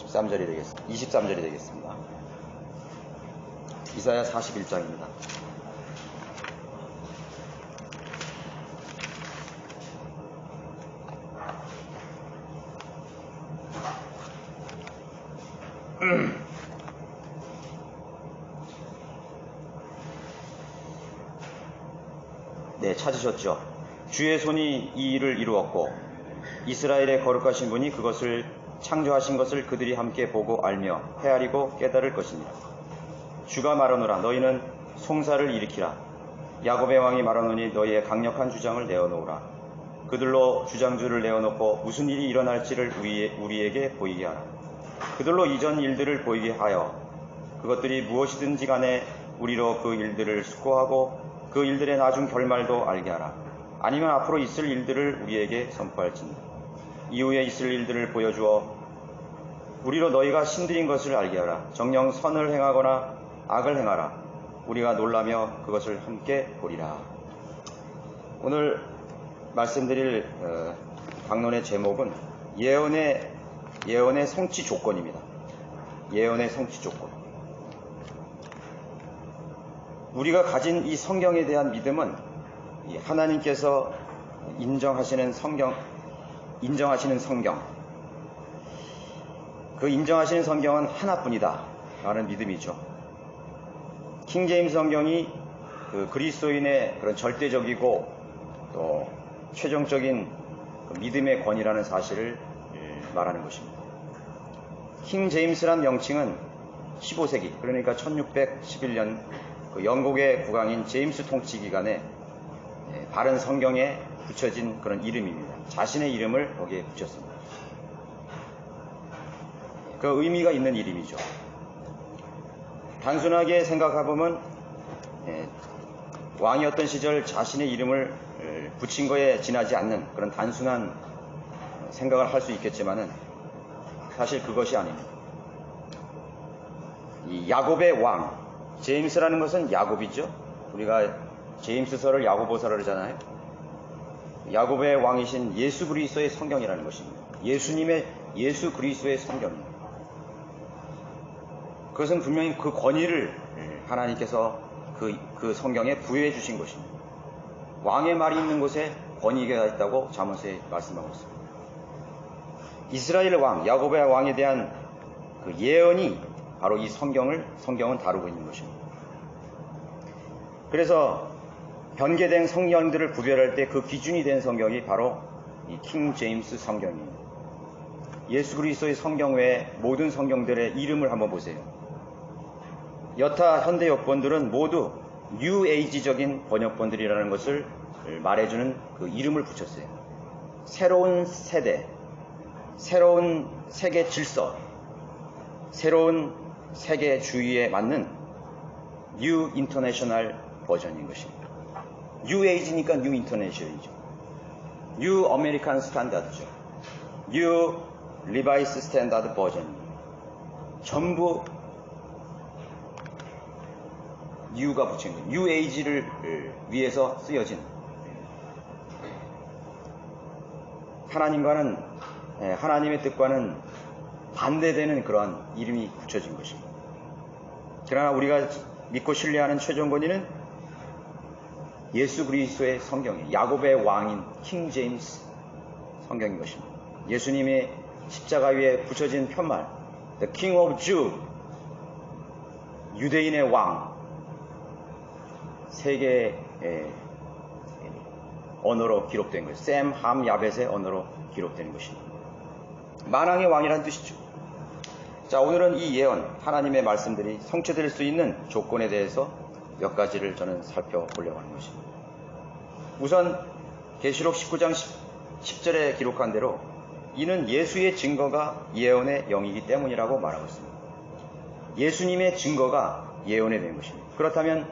13절이 되겠습니다. 23절이 되겠습니다. 이사야 41장입니다. 네, 찾으셨죠? 주의 손이 이 일을 이루었고 이스라엘의 거룩하신 분이 그것을 창조하신 것을 그들이 함께 보고 알며 헤아리고 깨달을 것이니라. 주가 말하노라. 너희는 송사를 일으키라. 야곱의 왕이 말하노니 너희의 강력한 주장을 내어놓으라. 그들로 주장주를 내어놓고 무슨 일이 일어날지를 우리에게 보이게 하라. 그들로 이전 일들을 보이게 하여 그것들이 무엇이든지 간에 우리로 그 일들을 숙고하고 그 일들의 나중 결말도 알게 하라. 아니면 앞으로 있을 일들을 우리에게 선포할지니 이후에 있을 일들을 보여주어 우리로 너희가 신들인 것을 알게 하라. 정녕 선을 행하거나 악을 행하라. 우리가 놀라며 그것을 함께 보리라. 오늘 말씀드릴 강론의 제목은 예언의 성취 조건입니다. 예언의 성취 조건. 우리가 가진 이 성경에 대한 믿음은 하나님께서 인정하시는 성경, 그 인정하시는 성경은 하나뿐이다 라는 믿음이죠. 킹 제임스 성경이 그 그리스도인의 그런 절대적이고 또 최종적인 그 믿음의 권위라는 사실을 말하는 것입니다. 킹 제임스란 명칭은 15세기, 그러니까 1611년 그 영국의 국왕인 제임스 통치 기간에 바른 성경에 붙여진 그런 이름입니다. 자신의 이름을 거기에 붙였습니다. 그 의미가 있는 이름이죠. 단순하게 생각해보면 왕이었던 시절 자신의 이름을 붙인 거에 지나지 않는 그런 단순한 생각을 할 수 있겠지만은 사실 그것이 아닙니다. 이 야곱의 왕, 제임스라는 것은 야곱이죠. 우리가 제임스서를 야고보서를 하잖아요. 야곱의 왕이신 예수 그리스도의 성경이라는 것입니다. 예수 그리스도의 성경입니다. 그것은 분명히 그 권위를 하나님께서 그 성경에 부여해 주신 것입니다. 왕의 말이 있는 곳에 권위가 있다고 잠언서에 말씀하고 있습니다. 이스라엘 왕, 야곱의 왕에 대한 그 예언이 바로 이 성경은 다루고 있는 것입니다. 그래서 변개된 성경들을 구별할 때 그 기준이 된 성경이 바로 이 킹 제임스 성경입니다. 예수 그리스도의 성경 외에 모든 성경들의 이름을 한번 보세요. 여타 현대 역본들은 모두 뉴 에이지적인 번역본들이라는 것을 말해주는 그 이름을 붙였어요. 새로운 세대, 새로운 세계 질서, 새로운 세계주의에 맞는 뉴 인터내셔널 버전인 것입니다. 뉴 에이지니까 뉴 인터내셔널이죠. 뉴 아메리칸 스탠다드죠. 뉴 리바이스 스탠다드 버전입니다. 전부 뉴가 붙인 거예요. 뉴 에이지를 위해서 쓰여진 하나님의 뜻과는 반대되는 그러한 이름이 붙여진 것입니다. 그러나 우리가 믿고 신뢰하는 최종 권위는 예수 그리스도의 성경이 야곱의 왕인 킹 제임스 성경인 것입니다. 예수님의 십자가 위에 붙여진 편말 The King of Jew, 유대인의 왕, 세계의 언어로 기록된 것이죠. 셈, 함, 야벳의 언어로 기록된 것입니다. 만왕의 왕이라는 뜻이죠. 자, 오늘은 이 예언, 하나님의 말씀들이 성취될 수 있는 조건에 대해서 몇 가지를 저는 살펴보려고 하는 것입니다. 우선 계시록 19장 10절에 기록한 대로 이는 예수의 증거가 예언의 영이기 때문이라고 말하고 있습니다. 예수님의 증거가 예언에 대한 것입니다. 그렇다면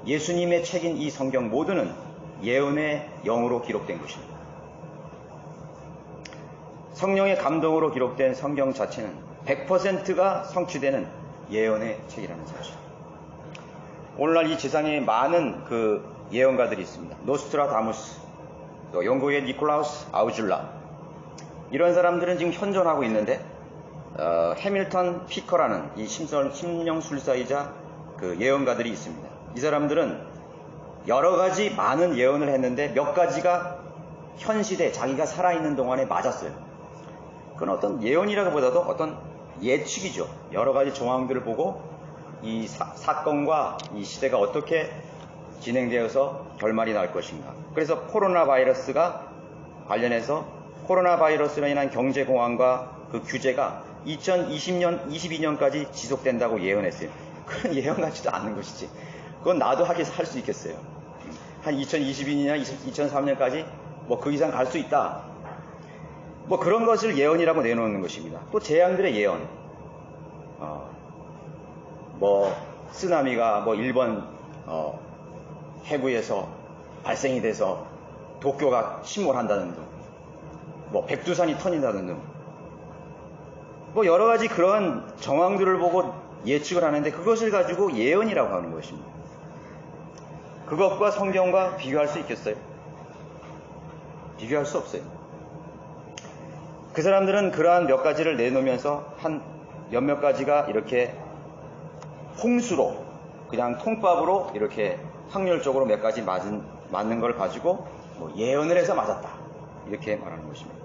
예수님의 책인 이 성경 모두는 예언의 영으로 기록된 것입니다. 성령의 감동으로 기록된 성경 자체는 100%가 성취되는 예언의 책이라는 사실. 오늘날 이 세상에 많은 그 예언가들이 있습니다. 노스트라다무스, 또 영국의 니콜라우스 아우줄라, 이런 사람들은 지금 현존하고 있는데 해밀턴 피커라는 이 심령술사이자 그 예언가들이 있습니다. 이 사람들은 여러 가지 많은 예언을 했는데 몇 가지가 현 시대 자기가 살아있는 동안에 맞았어요. 그건 어떤 예언이라기보다도 어떤 예측이죠. 여러 가지 정황들을 보고 이 사건과 이 시대가 어떻게 진행되어서 결말이 날 것인가. 그래서 코로나 바이러스가 관련해서 코로나 바이러스로 인한 경제공황과 그 규제가 2020년, 22년까지 지속된다고 예언했어요. 그런 예언 같지도 않은 것이지. 그건 나도 할 수 있겠어요. 한 2022년이나 2003년까지 뭐 그 이상 갈 수 있다. 뭐 그런 것을 예언이라고 내놓는 것입니다. 또 재앙들의 예언. 뭐 쓰나미가 뭐 일본 해구에서 발생이 돼서 도쿄가 침몰한다는 등, 뭐 백두산이 터진다는 등, 뭐 여러 가지 그런 정황들을 보고 예측을 하는데 그것을 가지고 예언이라고 하는 것입니다. 그것과 성경과 비교할 수 있겠어요? 비교할 수 없어요. 그 사람들은 그러한 몇 가지를 내놓으면서 한 몇몇 가지가 이렇게 홍수로 그냥 통밥으로 이렇게 확률적으로 몇 가지 맞는 걸 가지고 뭐 예언을 해서 맞았다 이렇게 말하는 것입니다.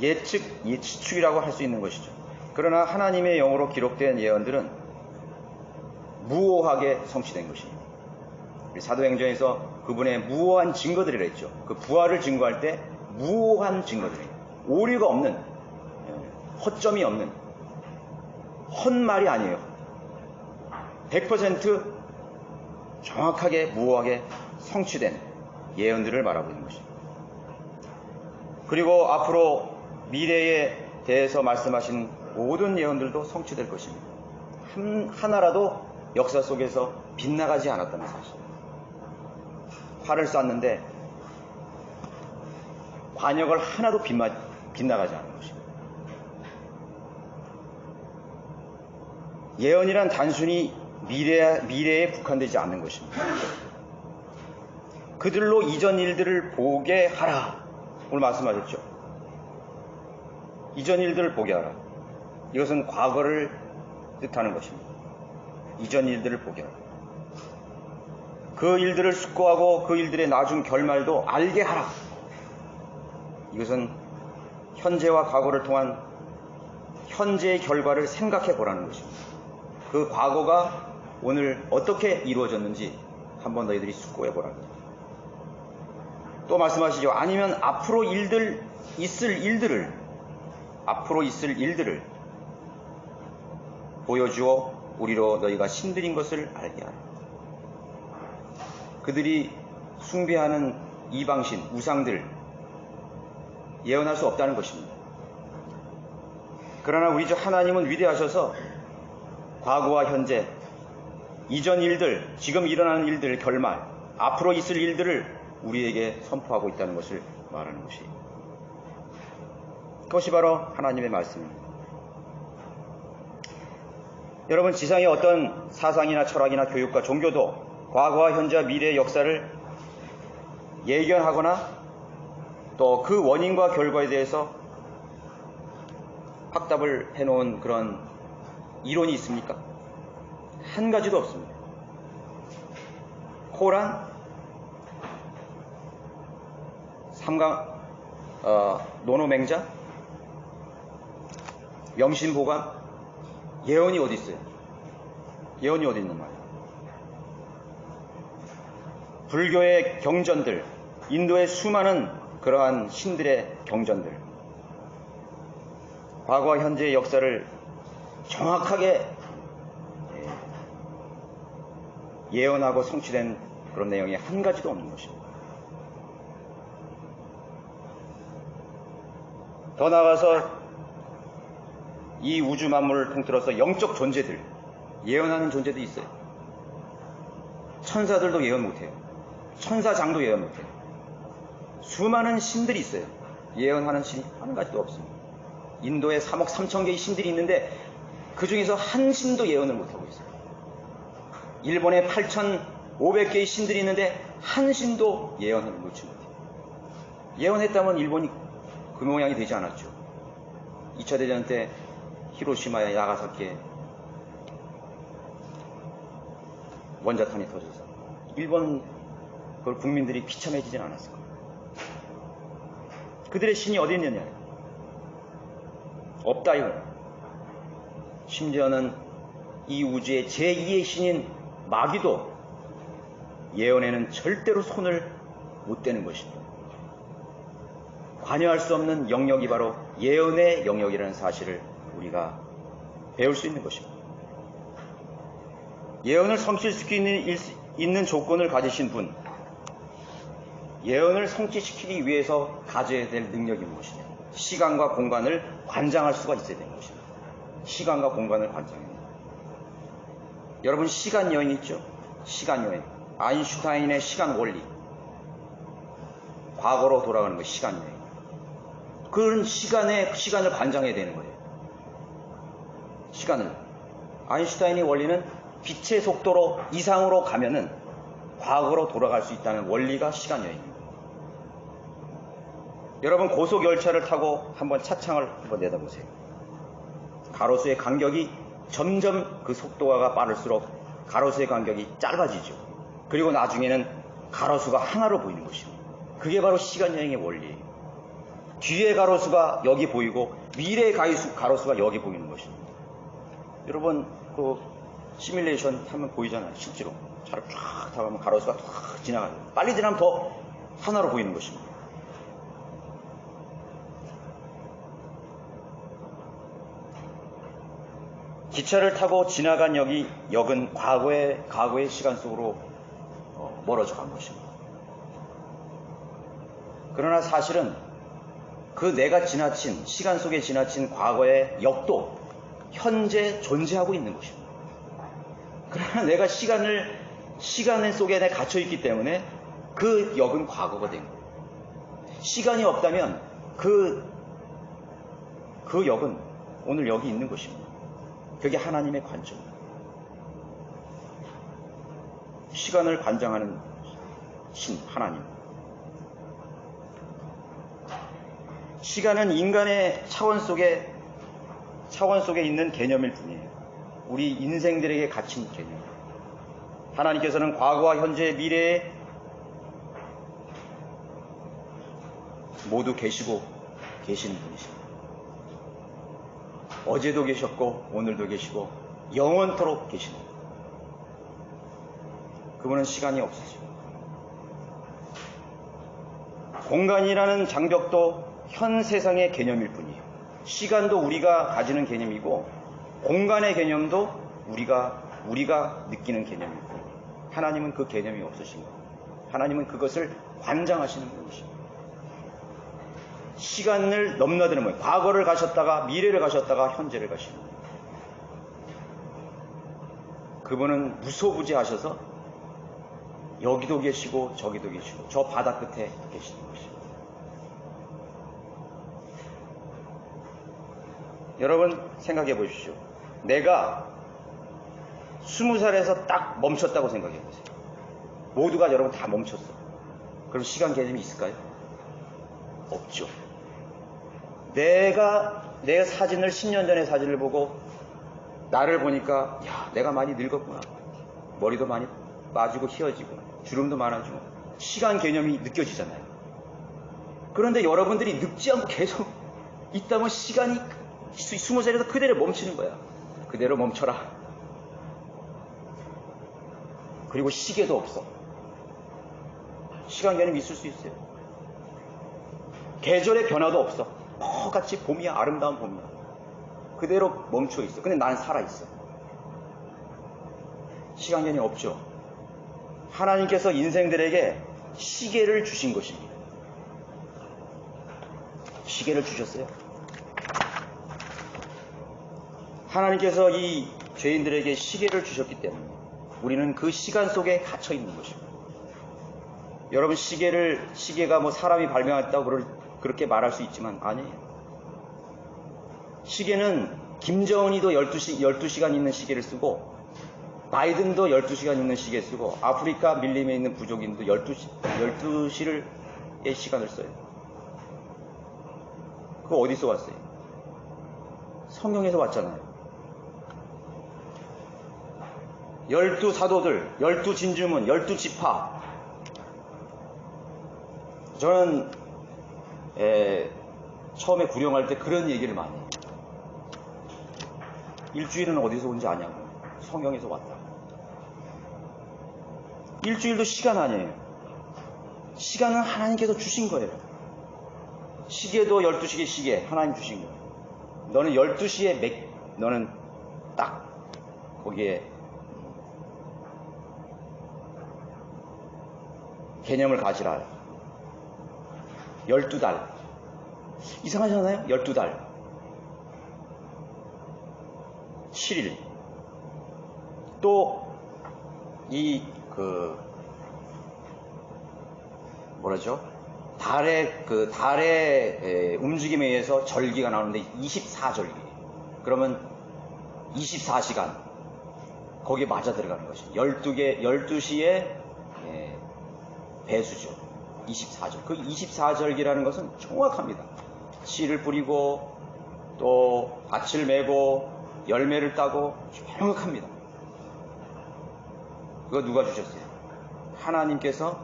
예측이라고 할 수 있는 것이죠. 그러나 하나님의 영으로 기록된 예언들은 무오하게 성취된 것입니다. 우리 사도행전에서 그분의 무오한 증거들이라 했죠. 그 부활을 증거할 때 무오한 증거들이에요. 오류가 없는, 허점이 없는, 헛말이 아니에요. 100% 정확하게 무오하게 성취된 예언들을 말하고 있는 것입니다. 그리고 앞으로 미래에 대해서 말씀하신 모든 예언들도 성취될 것입니다. 하나라도 역사 속에서 빗나가지 않았다는 사실. 활을 쐈는데 관역을 하나도 빗나가지 않은 것입니다. 예언이란 단순히 미래에 국한되지 않는 것입니다. 그들로 이전 일들을 보게 하라. 오늘 말씀하셨죠. 이전 일들을 보게 하라. 이것은 과거를 뜻하는 것입니다. 이전 일들을 보게 하라. 그 일들을 숙고하고 그 일들의 나중 결말도 알게 하라. 이것은 현재와 과거를 통한 현재의 결과를 생각해 보라는 것입니다. 그 과거가 오늘 어떻게 이루어졌는지 한번 너희들이 숙고해 보라. 또 말씀하시죠. 아니면 앞으로 있을 일들을 보여주어 우리로 너희가 신들인 것을 알게 하라. 그들이 숭배하는 이방신, 우상들 예언할 수 없다는 것입니다. 그러나 우리 주 하나님은 위대하셔서 과거와 현재, 이전 일들, 지금 일어나는 일들, 결말, 앞으로 있을 일들을 우리에게 선포하고 있다는 것을 말하는 것이에요. 그것이 바로 하나님의 말씀입니다. 여러분, 지상의 어떤 사상이나 철학이나 교육과 종교도 과거와 현재와 미래의 역사를 예견하거나 또 그 원인과 결과에 대해서 확답을 해놓은 그런 이론이 있습니까? 한 가지도 없습니다. 코란, 노노맹자, 명심보감, 예언이 어디 있어요? 예언이 어디 있는 말이에요? 불교의 경전들, 인도의 수많은 그러한 신들의 경전들, 과거와 현재의 역사를 정확하게 예언하고 성취된 그런 내용이 한 가지도 없는 것입니다. 더 나아가서 이 우주 만물을 통틀어서 영적 존재들, 예언하는 존재도 있어요. 천사들도 예언 못해요. 천사장도 예언 못해요. 수많은 신들이 있어요. 예언하는 신이 한 가지도 없습니다. 인도에 3억 3천 개의 신들이 있는데 그 중에서 한 신도 예언을 못하고 있어요. 일본에 8,500개의 신들이 있는데 한 신도 예언을 놓지 못해요. 예언했다면 일본이 그 모양이 되지 않았죠. 2차 대전 때 히로시마에 나가사키에 원자탄이 터져서 일본 그 국민들이 비참해지진 않았을 거예요. 그들의 신이 어디 있느냐? 없다 이거. 심지어는 이 우주의 제2의 신인 마귀도 예언에는 절대로 손을 못 대는 것입니다. 관여할 수 없는 영역이 바로 예언의 영역이라는 사실을 우리가 배울 수 있는 것입니다. 예언을 성취시키는 있는 조건을 가지신 분, 예언을 성취시키기 위해서 가져야 될 능력이 무엇이냐? 시간과 공간을 관장할 수가 있어야 되는 것입니다. 시간과 공간을 관장해야 됩니다. 여러분, 시간 여행 있죠? 시간 여행. 아인슈타인의 시간 원리. 과거로 돌아가는 거 시간 여행. 그런 시간을 관장해야 되는 거예요. 시간을. 아인슈타인의 원리는 빛의 속도로 이상으로 가면은 과거로 돌아갈 수 있다는 원리가 시간 여행입니다. 여러분, 고속열차를 타고 한번 차창을 한번 내다보세요. 가로수의 간격이 점점 그 속도가 빠를수록 가로수의 간격이 짧아지죠. 그리고 나중에는 가로수가 하나로 보이는 것입니다. 그게 바로 시간 여행의 원리예요. 뒤에 가로수가 여기 보이고 미래의 가로수가 여기 보이는 것입니다. 여러분, 그 시뮬레이션 하면 보이잖아요. 실제로 차를 쫙 타가면 가로수가 쫙 지나가요. 빨리 지나면 더 하나로 보이는 것입니다. 기차를 타고 지나간 역은 과거의 시간 속으로 멀어져 간 것입니다. 그러나 사실은 그 내가 지나친, 시간 속에 지나친 과거의 역도 현재 존재하고 있는 것입니다. 그러나 내가 시간 속에 갇혀있기 때문에 그 역은 과거가 된 거예요. 시간이 없다면 그 역은 오늘 여기 있는 것입니다. 그게 하나님의 관점입니다. 시간을 관장하는 신, 하나님. 시간은 인간의 차원 속에 있는 개념일 뿐이에요. 우리 인생들에게 갇힌 개념. 하나님께서는 과거와 현재, 미래에 모두 계시고 계시는 분이십니다. 어제도 계셨고 오늘도 계시고 영원토록 계시는 분. 그분은 시간이 없으시고, 공간이라는 장벽도 현 세상의 개념일 뿐이에요. 시간도 우리가 가지는 개념이고 공간의 개념도 우리가 느끼는 개념일 뿐이에요. 하나님은 그 개념이 없으신 거예요. 하나님은 그것을 관장하시는 분이십니다. 시간을 넘나드는 거예요. 과거를 가셨다가 미래를 가셨다가 현재를 가시는 거예요. 그분은 무소부지하셔서 여기도 계시고 저기도 계시고 저 바다 끝에 계시는 것입니다. 여러분, 생각해 보십시오. 내가 20살에서 딱 멈췄다고 생각해 보세요. 모두가 여러분 다 멈췄어. 그럼 시간 개념이 있을까요? 없죠. 내가 내 사진을 10년 전의 사진을 보고 나를 보니까 야, 내가 많이 늙었구나. 머리도 많이 빠지고 휘어지고 주름도 많아지고 시간 개념이 느껴지잖아요. 그런데 여러분들이 늙지 않고 계속 있다면 시간이 20살에서 그대로 멈추는 거야. 그대로 멈춰라. 그리고 시계도 없어. 시간 개념이 있을 수 있어요. 계절의 변화도 없어. 똑같이 봄이야. 아름다운 봄이야. 그대로 멈춰 있어. 근데 난 살아있어. 시간 개념이 없죠. 하나님께서 인생들에게 시계를 주신 것입니다. 시계를 주셨어요. 하나님께서 이 죄인들에게 시계를 주셨기 때문에 우리는 그 시간 속에 갇혀 있는 것입니다. 여러분, 시계가 뭐 사람이 발명했다고 그렇게 말할 수 있지만 아니에요. 시계는 김정은이도 12시간 있는 시계를 쓰고 바이든도 12시간 있는 시계 쓰고 아프리카 밀림에 있는 부족인도 12시의 시간을 써요. 그거 어디서 왔어요? 성경에서 왔잖아요. 12사도들, 12진주문, 12지파. 저는 처음에 구령할 때 그런 얘기를 많이 해요. 일주일은 어디서 온지 아냐고. 성경에서 왔다. 일주일도 시간 아니에요. 시간은 하나님께서 주신 거예요. 시계도 12시계 시계 하나님 주신 거예요. 너는 12시에 너는 딱 거기에 개념을 가지라. 12달. 이상하잖아요? 12달. 7일. 또, 뭐라죠? 달의 움직임에 의해서 절기가 나오는데 24절기. 그러면 24시간. 거기에 맞아 들어가는 것이. 12시에 배수죠. 24절. 그 24절기라는 것은 정확합니다. 씨를 뿌리고 또 밭을 메고 열매를 따고 정확합니다. 그거 누가 주셨어요? 하나님께서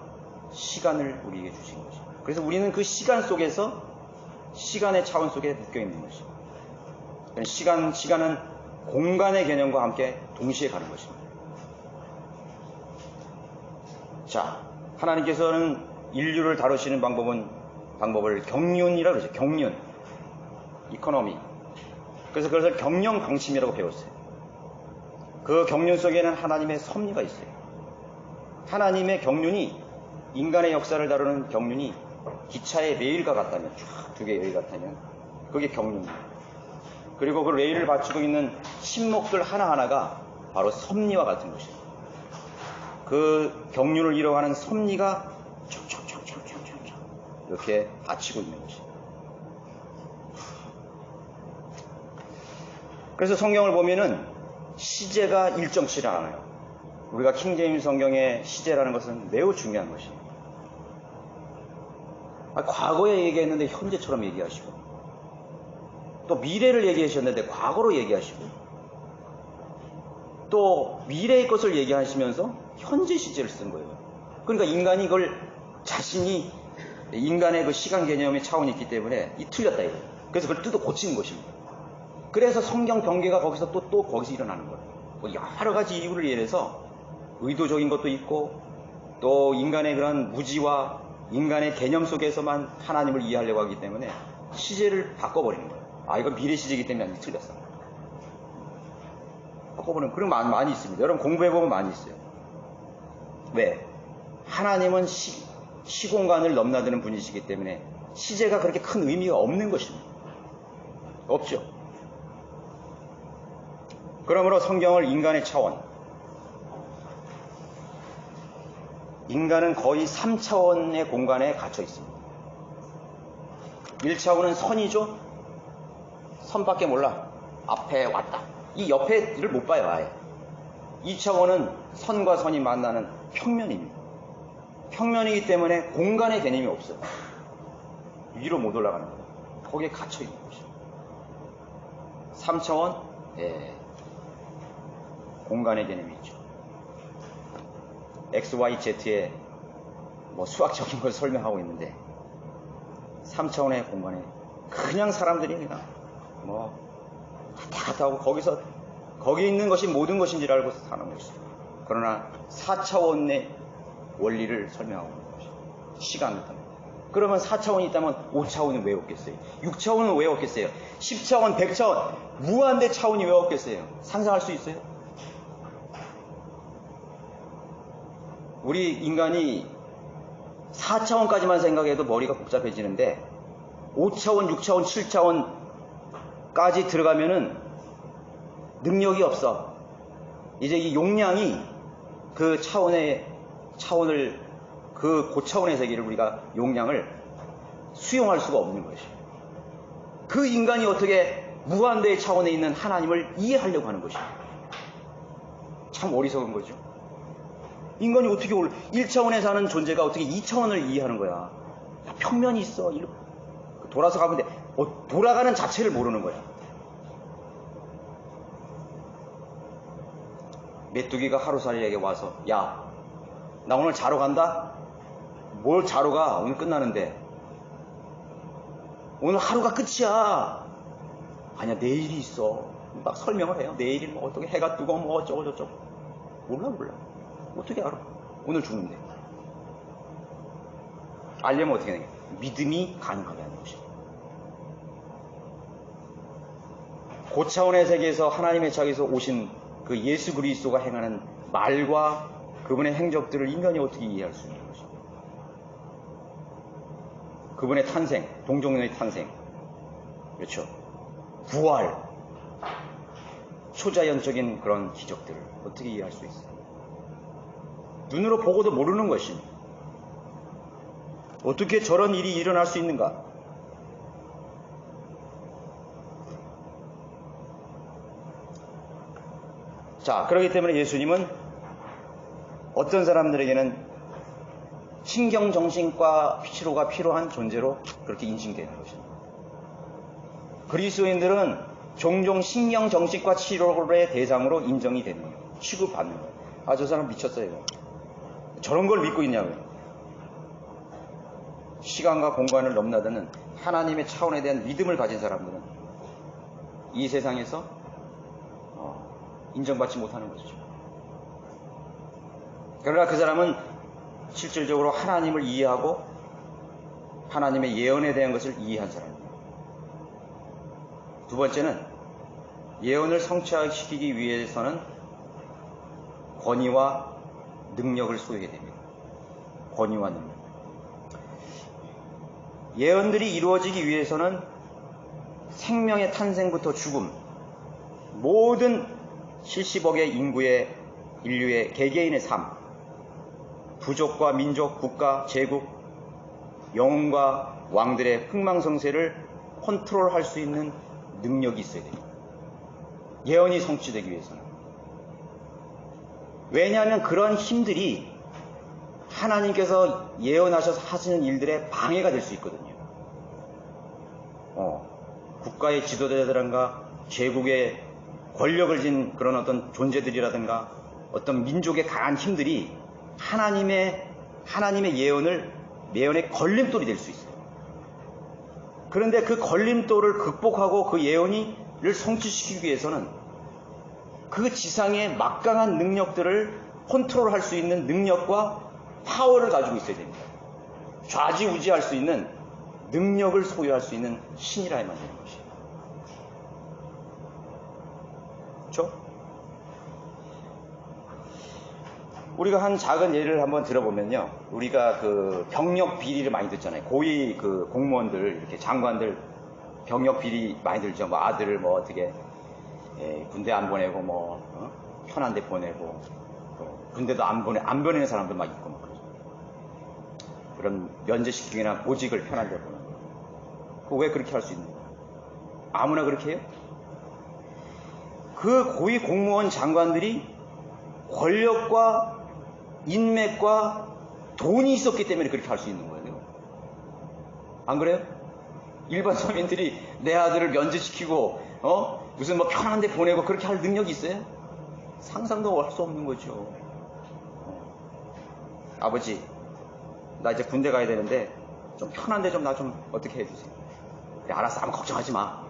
시간을 우리에게 주신 것이죠. 그래서 우리는 그 시간 속에서 시간의 차원 속에 묶여 있는 것이죠. 시간은 공간의 개념과 함께 동시에 가는 것입니다. 자, 하나님께서는 인류를 다루시는 방법을 경륜이라고 그러죠. 경륜. 이코노미. 그래서 그것을 경영 방침이라고 배웠어요. 그 경륜 속에는 하나님의 섭리가 있어요. 하나님의 경륜이, 인간의 역사를 다루는 경륜이 기차의 레일과 같다면, 쫙 두 개의 레일 같다면 그게 경륜이에요. 그리고 그 레일을 받치고 있는 신목들 하나하나가 바로 섭리와 같은 것이에요. 그 경륜을 이뤄가는 섭리가 촉촉촉촉촉촉 이렇게 받치고 있는 것이에요. 그래서 성경을 보면은 시제가 일정치를 않아요. 우리가 킹제임스 성경의 시제라는 것은 매우 중요한 것이에요. 과거에 얘기했는데 현재처럼 얘기하시고, 또 미래를 얘기하셨는데 과거로 얘기하시고, 또 미래의 것을 얘기하시면서 현재 시제를 쓴 거예요. 그러니까 인간이 이걸 자신이 인간의 그 시간 개념의 차원이 있기 때문에 이 틀렸다 이거예요. 그래서 그걸 뜯어 고치는 것입니다. 그래서 성경 경계가 거기서 또 거기서 일어나는 거예요. 뭐 여러 가지 이유를 위해서 의도적인 것도 있고, 또 인간의 그런 무지와 인간의 개념 속에서만 하나님을 이해하려고 하기 때문에 시제를 바꿔버리는 거예요. 이건 미래 시제이기 때문에 아니 틀렸어. 바꿔버리는 그런 거 많이 있습니다. 여러분 공부해보면 많이 있어요. 왜? 하나님은 시공간을 넘나드는 분이시기 때문에 시제가 그렇게 큰 의미가 없는 것입니다. 없죠. 그러므로 성경을 인간의 차원, 인간은 거의 3차원의 공간에 갇혀 있습니다. 1차원은 선이죠. 선밖에 몰라. 앞에 왔다. 이 옆에를 못 봐요, 아예. 2차원은 선과 선이 만나는 평면입니다. 평면이기 때문에 공간의 개념이 없어요. 위로 못 올라가는 거예요. 거기에 갇혀 있는 것이죠. 3차원, 공간의 개념이 있죠. X, Y, Z의 뭐 수학적인 걸 설명하고 있는데 3차원의 공간에 그냥 사람들이 그냥 뭐 갔다 하고 거기 있는 것이 모든 것인 줄 알고 사는 것이죠. 그러나 4차원의 원리를 설명하고 있는 것이죠. 시간을 따면. 그러면 4차원이 있다면 5차원은 왜 없겠어요? 6차원은 왜 없겠어요? 10차원, 100차원, 무한대 차원이 왜 없겠어요? 상상할 수 있어요? 우리 인간이 4차원까지만 생각해도 머리가 복잡해지는데 5차원, 6차원, 7차원까지 들어가면은 능력이 없어. 이제 이 용량이 그 차원을 그 고차원의 세계를 우리가 용량을 수용할 수가 없는 것이에요. 그 인간이 어떻게 무한대의 차원에 있는 하나님을 이해하려고 하는 것이에요. 참 어리석은 거죠. 인간이 어떻게 1차원에 사는 존재가 어떻게 2차원을 이해하는 거야. 평면이 있어. 돌아서 가면 돼. 돌아가는 자체를 모르는 거야. 메뚜기가 하루살이에게 와서, 야, 나 오늘 자러 간다? 뭘 자러 가? 오늘 끝나는데. 오늘 하루가 끝이야. 아니야, 내일이 있어. 막 설명을 해요. 내일이 뭐 어떻게 해가 뜨고 뭐 어쩌고저쩌고. 몰라. 어떻게 알아? 오늘 죽는데. 알려면 어떻게 되냐? 믿음이 가능하게 하는 것이죠. 고차원의 세계에서 하나님의 자기에서 오신 그 예수 그리스도가 행하는 말과 그분의 행적들을 인간이 어떻게 이해할 수 있는 것입니까? 그분의 탄생, 동정녀의 탄생, 그렇죠? 부활, 초자연적인 그런 기적들을 어떻게 이해할 수 있어요? 눈으로 보고도 모르는 것입니다. 어떻게 저런 일이 일어날 수 있는가? 자, 그렇기 때문에 예수님은 어떤 사람들에게는 신경정신과 치료가 필요한 존재로 그렇게 인식되는 것입니다. 그리스도인들은 종종 신경정신과 치료의 대상으로 인정이 되는 거예요. 취급받는 거예요. 아, 저 사람 미쳤어요. 저런 걸 믿고 있냐고요. 시간과 공간을 넘나드는 하나님의 차원에 대한 믿음을 가진 사람들은 이 세상에서 인정받지 못하는 것이죠. 그러나 그 사람은 실질적으로 하나님을 이해하고 하나님의 예언에 대한 것을 이해한 사람입니다. 두 번째는 예언을 성취시키기 위해서는 권위와 능력을 소유해야 됩니다. 권위와 능력. 예언들이 이루어지기 위해서는 생명의 탄생부터 죽음, 모든 70억의 인류의 개개인의 삶, 부족과 민족, 국가, 제국, 영웅과 왕들의 흥망성쇠를 컨트롤할 수 있는 능력이 있어야 됩니다. 예언이 성취되기 위해서는. 왜냐하면 그런 힘들이 하나님께서 예언하셔서 하시는 일들의 방해가 될 수 있거든요. 국가의 지도자들인가 제국의 권력을 진 그런 어떤 존재들이라든가 어떤 민족의 강한 힘들이 하나님의 예언의 걸림돌이 될 수 있어요. 그런데 그 걸림돌을 극복하고 그 예언을 성취시키기 위해서는 그 지상의 막강한 능력들을 컨트롤할 수 있는 능력과 파워를 가지고 있어야 됩니다. 좌지우지할 수 있는 능력을 소유할 수 있는 신이라야만 되는 것이에요. 그렇죠? 우리가 한 작은 예를 한번 들어보면요. 우리가 그 병력 비리를 많이 듣잖아요. 고위 그 공무원들, 이렇게 장관들 병력 비리 많이 들죠. 뭐 아들을 뭐 어떻게 군대 안 보내고 편한 데 보내고 군대도 안 보내는 사람들 막 있고 막 그러죠. 그런 면제시키기나 보직을 편한 데 보내고. 그거 왜 그렇게 할 수 있는 거예요? 아무나 그렇게 해요? 그 고위 공무원 장관들이 권력과 인맥과 돈이 있었기 때문에 그렇게 할 수 있는 거예요. 안 그래요? 일반 서민들이 내 아들을 면제시키고 무슨 뭐 편한 데 보내고 그렇게 할 능력이 있어요? 상상도 할 수 없는 거죠. 아버지, 나 이제 군대 가야 되는데 좀 편한 데 좀 나 좀 어떻게 해주세요. 네, 알았어, 아무 걱정하지 마.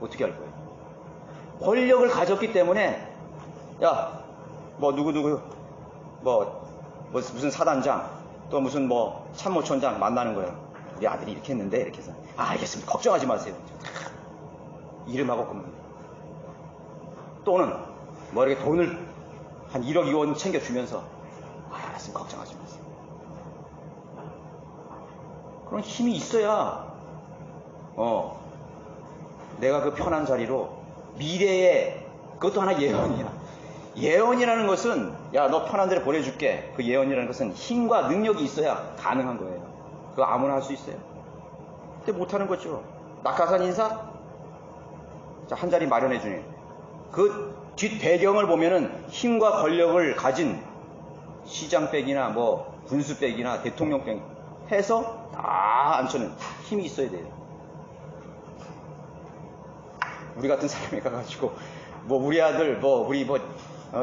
어떻게 할 거예요? 권력을 가졌기 때문에 야, 뭐 누구 뭐 무슨 사단장 또 무슨 뭐 참모총장 만나는 거예요. 우리 아들이 이렇게 했는데 이렇게 해서 알겠습니다. 걱정하지 마세요. 이름하고 끝납니다. 또는 뭐 이렇게 돈을 한 1억 2원 챙겨주면서 알았습니다. 걱정하지 마세요. 그런 힘이 있어야 내가 그 편한 자리로 미래에 그것도 하나 예언이야. 예언이라는 것은 야, 너 편한 데를 보내줄게. 그 예언이라는 것은 힘과 능력이 있어야 가능한 거예요. 그거 아무나 할 수 있어요? 근데 못하는 거죠. 낙하산 인사? 자, 한 자리 마련해 주니. 그 뒷 배경을 보면은 힘과 권력을 가진 시장백이나 뭐 군수백이나 대통령백 해서 다 앉혀는 힘이 있어야 돼요. 우리 같은 사람이 가가지고 뭐 우리 아들 우리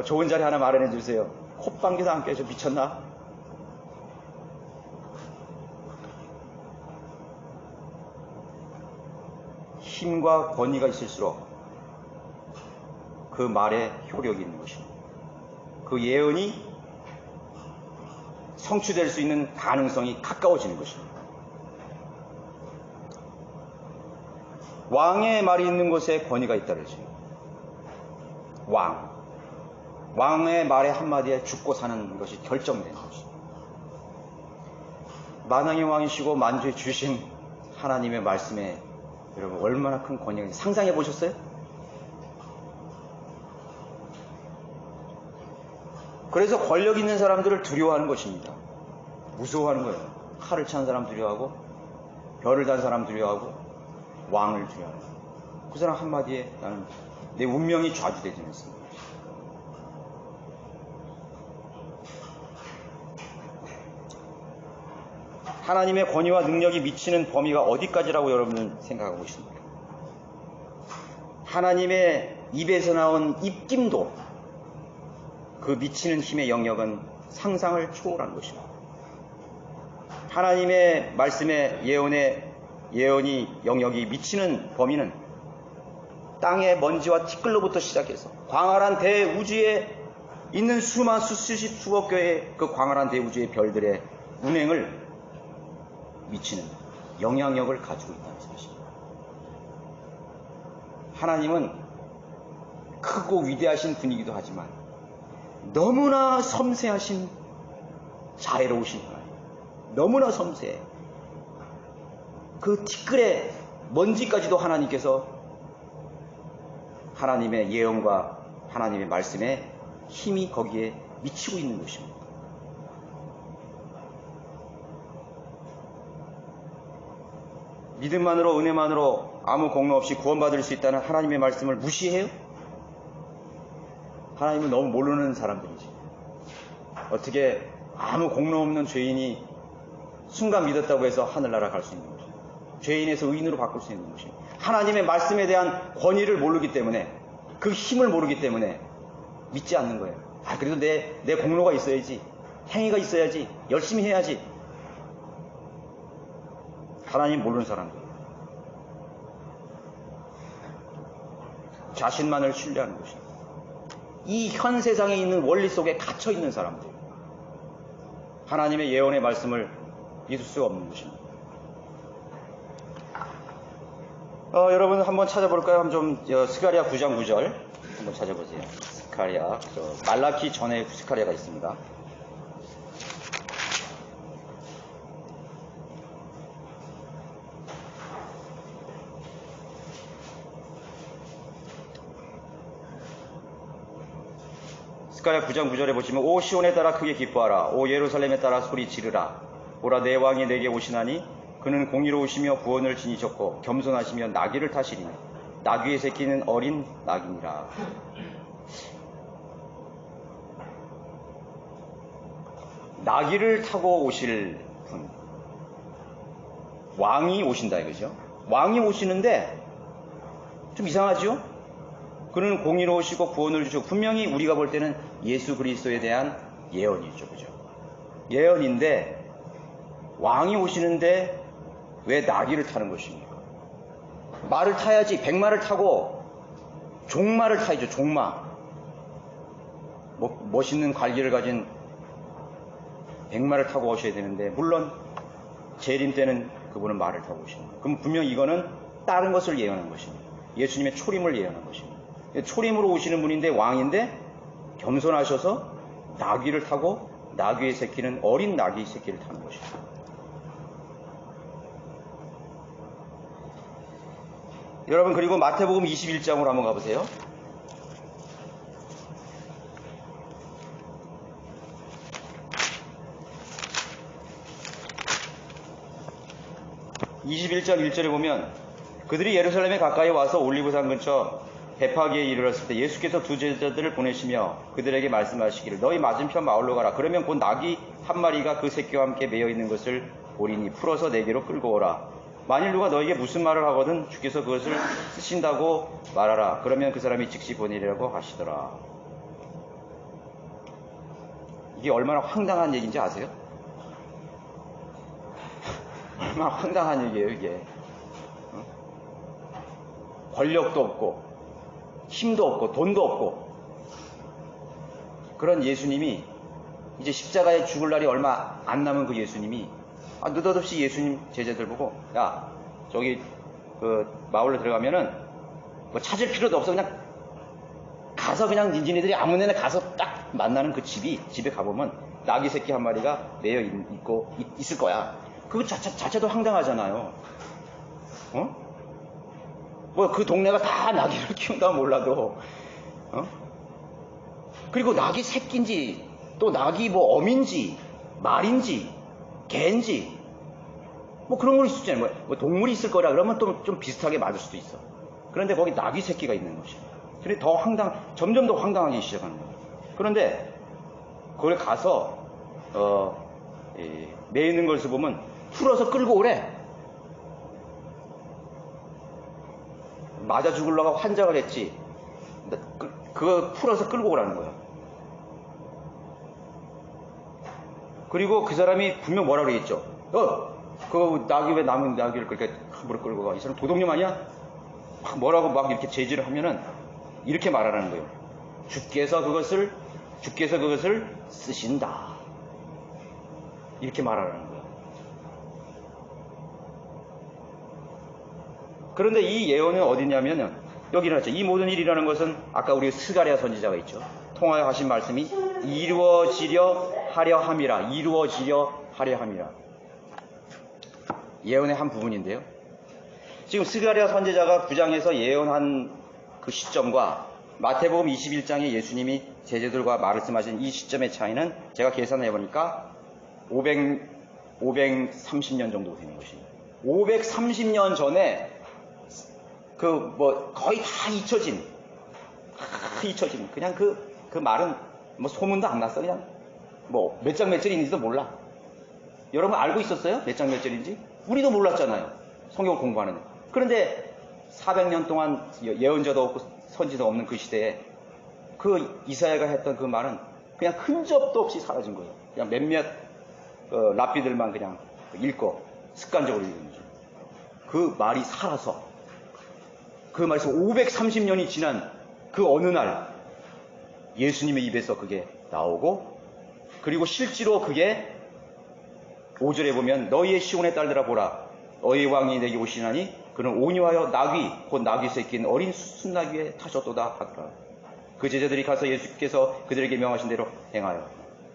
좋은 자리 하나 마련해 주세요. 콧방귀도 안 껴줘. 미쳤나? 힘과 권위가 있을수록 그 말에 효력이 있는 것입니다. 그 예언이 성취될 수 있는 가능성이 가까워지는 것입니다. 왕의 말이 있는 곳에 권위가 있다 그러죠. 왕의 말의 한마디에 죽고 사는 것이 결정되는 것입니다. 만왕의 왕이시고 만주의 주신 하나님의 말씀에 여러분 얼마나 큰 권위가 있는지 상상해 보셨어요? 그래서 권력 있는 사람들을 두려워하는 것입니다. 무서워하는 거예요. 칼을 찬 사람 두려워하고 별을 단 사람 두려워하고 왕을 두려워하는 거예요. 그 사람 한마디에 나는 내 운명이 좌주되지 않습니다. 하나님의 권위와 능력이 미치는 범위가 어디까지라고 여러분은 생각하고 있습니까? 하나님의 입에서 나온 입김도 그 미치는 힘의 영역은 상상을 초월한 것입니다. 하나님의 말씀의 예언이 영역이 미치는 범위는 땅의 먼지와 티끌로부터 시작해서 광활한 대우주에 있는 수십 수억 개의 그 광활한 대우주의 별들의 운행을 미치는 영향력을 가지고 있다는 사실입니다. 하나님은 크고 위대하신 분이기도 하지만 너무나 섬세하신 자애로우신 하나님, 너무나 섬세해. 그 티끌의 먼지까지도 하나님께서 하나님의 예언과 하나님의 말씀에 힘이 거기에 미치고 있는 것입니다. 믿음만으로 은혜만으로 아무 공로 없이 구원받을 수 있다는 하나님의 말씀을 무시해요? 하나님은 너무 모르는 사람들이지. 어떻게 아무 공로 없는 죄인이 순간 믿었다고 해서 하늘나라 갈 수 있는 것입니다. 죄인에서 의인으로 바꿀 수 있는 것입니다. 하나님의 말씀에 대한 권위를 모르기 때문에, 그 힘을 모르기 때문에 믿지 않는 거예요. 그래도 내 공로가 있어야지, 행위가 있어야지, 열심히 해야지. 하나님 모르는 사람들, 자신만을 신뢰하는 것입니다. 이 현 세상에 있는 원리 속에 갇혀 있는 사람들, 하나님의 예언의 말씀을 믿을 수가 없는 것입니다. 여러분 한번 찾아볼까요? 한번 좀 스가랴 9장 9절 한번 찾아보세요. 스가랴, 말라키 전에 스가랴가 있습니다. 스가랴 9장 9절에 보시면 오 시온에 따라 크게 기뻐하라. 오 예루살렘에 따라 소리 지르라. 보라 내 왕이 내게 오시나니 그는 공의로우시며 구원을 지니셨고 겸손하시며 나귀를 타시리니 나귀의 새끼는 어린 나귀니라. 나귀를 타고 오실 분, 왕이 오신다 이거죠. 왕이 오시는데 좀 이상하죠? 그는 공의로우시고 구원을 주시고, 분명히 우리가 볼 때는 예수 그리스도에 대한 예언이죠. 그죠? 예언인데 왕이 오시는데 왜 나귀를 타는 것입니까? 말을 타야지. 백마를 타고 종마를 타야죠. 종마. 멋있는 관리를 가진 백마를 타고 오셔야 되는데, 물론 재림 때는 그분은 말을 타고 오십니다. 그럼 분명 이거는 다른 것을 예언한 것입니다. 예수님의 초림을 예언한 것입니다. 초림으로 오시는 분인데, 왕인데 겸손하셔서 나귀를 타고 나귀의 새끼는 어린 나귀의 새끼를 타는 것입니다. 여러분, 그리고 마태복음 21장으로 한번 가보세요. (21장 1절에) 보면 그들이 예루살렘에 가까이 와서 올리브산 근처 베파기에 이르렀을 때 예수께서 두 제자들을 보내시며 그들에게 말씀하시기를 너희 맞은편 마을로 가라. 그러면 곧 나귀 한 마리가 그 새끼와 함께 매여 있는 것을 보리니 풀어서 내게로 끌고 오라. 만일 누가 너에게 무슨 말을 하거든 주께서 그것을 쓰신다고 말하라. 그러면 그 사람이 즉시 보내리라고 하시더라. 이게 얼마나 황당한 얘기인지 아세요? 얼마나 황당한 얘기예요, 이게. 권력도 없고 힘도 없고 돈도 없고 그런 예수님이 이제 십자가에 죽을 날이 얼마 안 남은 그 예수님이 느닷없이 예수님 제자들 보고 야 저기 그 마을로 들어가면은 뭐 찾을 필요도 없어 그냥 가서 그냥 니네들이 아무 데나 가서 딱 만나는 그 집에 가보면 나귀 새끼 한 마리가 매여 있고 있을 거야. 그거 자체도 황당하잖아요. 뭐 그 동네가 다 나귀를 키운다 몰라도 그리고 나귀 새끼인지 또 나귀 뭐 어민지 말인지 개인지 뭐 그런 걸 있었잖아요. 뭐 동물이 있을 거라 그러면 또 좀 비슷하게 맞을 수도 있어. 그런데 거기 나귀 새끼가 있는 것이에요. 그래 점점 더 황당하기 시작하는 거예요. 그런데 거기 가서 매 있는 것을 보면 풀어서 끌고 오래. 맞아 죽으려고 환장을 했지. 그거 풀어서 끌고 오라는 거야. 그리고 그 사람이 분명 뭐라 그랬죠. 그 나귀 왜 남은 나귀를 그렇게 함부로 끌고 가? 이 사람 도둑놈 아니야? 뭐라고 막 이렇게 제지를 하면은 이렇게 말하라는 거예요. 주께서 그것을 쓰신다. 이렇게 말하라는 거예요. 그런데 이 예언은 어디냐면은 여기 나왔죠. 이 모든 일이라는 것은 아까 우리 스가랴 선지자가 있죠. 통하여 하신 말씀이 이루어지려 하려 함이라. 예언의 한 부분인데요. 지금 스가랴 선지자가 9장에서 예언한 그 시점과 마태복음 21장에 예수님이 제자들과 말씀하신 이 시점의 차이는 제가 계산해 보니까 530년 정도 되는 것입니다. 530년 전에 거의 다 잊혀진 그냥 그 말은 뭐 소문도 안 났어. 그냥 뭐 몇 장 몇 절이 있는지도 몰라. 여러분 알고 있었어요? 몇 장 몇 절인지? 우리도 몰랐잖아요. 성경 공부하는. 그런데 400년 동안 예언자도 없고 선지도 없는 그 시대에 그 이사야가 했던 그 말은 그냥 흔적도 없이 사라진 거예요. 그냥 몇몇 랍비들만 그냥 읽고 습관적으로 읽는 거죠. 그 말이 살아서 그 말에서 530년이 지난 그 어느 날 예수님의 입에서 그게 나오고 그리고 실제로 그게 5절에 보면 너희의 시온의 딸들아 보라 너희 왕이 내게 오시나니 그는 온유하여 나귀 곧 나귀 새끼인 어린 순나귀에 타셨도다 하더라. 그 제자들이 가서 예수께서 그들에게 명하신 대로 행하여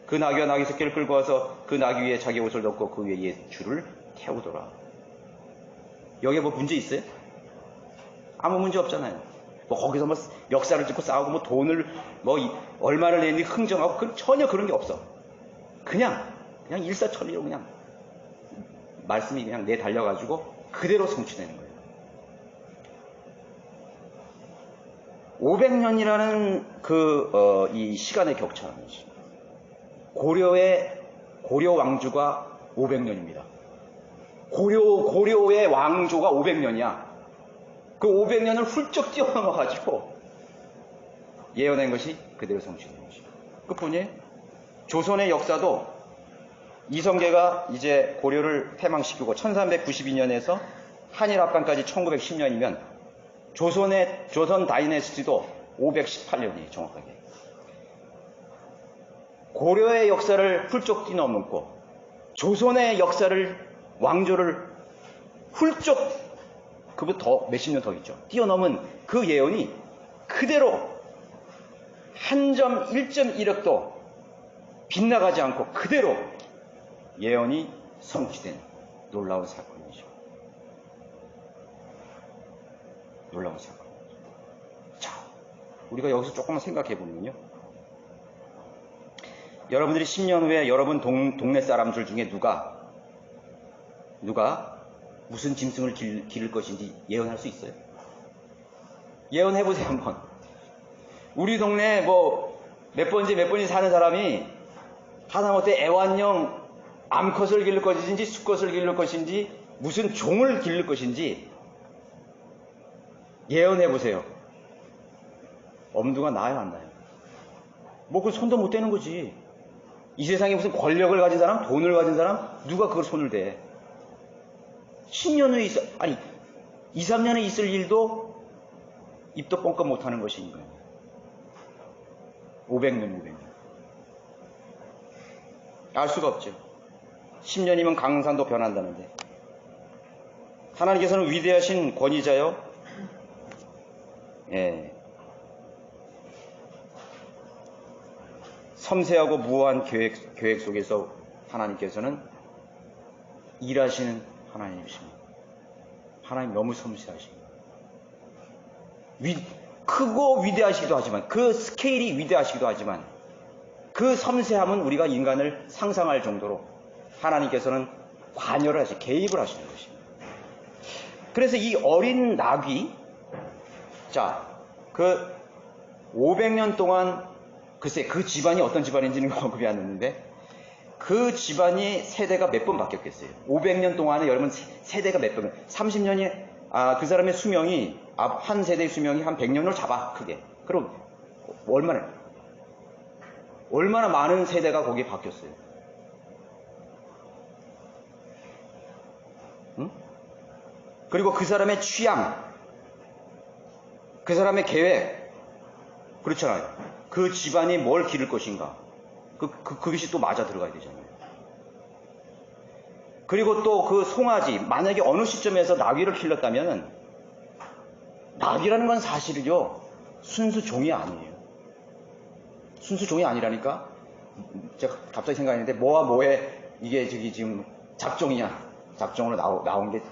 그 나귀와 나귀 새끼를 끌고 와서 그 나귀 위에 자기 옷을 덮고 그 위에 옛 줄을 태우더라. 여기에 뭐 문제 있어요? 아무 문제 없잖아요. 뭐 거기서 뭐 역사를 짓고 싸우고 뭐 돈을 뭐 얼마를 냈는지 흥정하고 전혀 그런 게 없어. 그냥 일사천리로 그냥 말씀이 그냥 내달려가지고 그대로 성취되는 거예요. 500년이라는 이 시간의 격차는 고려 왕조가 500년입니다. 고려의 왕조가 500년이야. 그 500년을 훌쩍 뛰어넘어가지고 예언한 것이 그대로 성취된 것이죠. 그뿐이에요. 조선의 역사도 이성계가 이제 고려를 패망시키고 1392년에서 한일 합방까지 1910년이면 조선 다이내스티도 518년이에요. 정확하게. 고려의 역사를 훌쩍 뛰어넘고 조선의 왕조를 훌쩍 그보다 더 몇십 년 더 있죠. 뛰어넘은 그 예언이 그대로 한 점 1.1억도 빗나가지 않고 그대로 예언이 성취된 놀라운 사건이죠. 놀라운 사건. 자, 우리가 여기서 조금만 생각해 보면요. 여러분들이 10년 후에 여러분 동네 사람들 중에 누가 무슨 짐승을 기를 것인지 예언할 수 있어요? 예언해보세요, 한번. 우리 동네에 몇 번째 사는 사람이 하다못해 애완용 암컷을 기를 것인지 수컷을 기를 것인지 무슨 종을 기를 것인지 예언해 보세요. 엄두가 나요, 안 나요? 뭐 그 손도 못 대는 거지. 이 세상에 무슨 권력을 가진 사람, 돈을 가진 사람, 누가 그걸 손을 대? 10년 후에 아니 2, 3년에 있을 일도 입도 뻥끗 못하는 것인 거예요. 500년, 600년. 알 수가 없죠. 10년이면 강산도 변한다는데. 하나님께서는 위대하신 권위자요. 예. 섬세하고 무한 계획 속에서 하나님께서는 일하시는 하나님이십니다. 하나님 너무 섬세하십니다. 크고 위대하시기도 하지만 그 스케일이 위대하시기도 하지만 그 섬세함은 우리가 인간을 상상할 정도로 하나님께서는 관여를 하시, 개입을 하시는 것입니다. 그래서 이 어린 나귀, 자, 그 500년 동안 글쎄 그 집안이 어떤 집안인지는 언급이 안 됐는데 그 집안이 세대가 몇 번 바뀌었겠어요. 500년 동안에 여러분 세대가 몇 번, 30년이 그 사람의 수명이 한 세대의 수명이 한 100년을 잡아 크게. 그럼 얼마나 많은 세대가 거기에 바뀌었어요. 응? 그리고 그 사람의 취향, 그 사람의 계획, 그렇잖아요. 그 집안이 뭘 기를 것인가. 그것이 또 맞아 들어가야 되잖아요. 그리고 또 그 송아지, 만약에 어느 시점에서 나귀를 길렀다면 나귀라는 건 사실은요, 순수 종이 아니에요. 순수 종이 아니라니까? 제가 갑자기 생각했는데, 뭐와 뭐에 이게 지금 잡종이냐? 잡종으로 나온 게,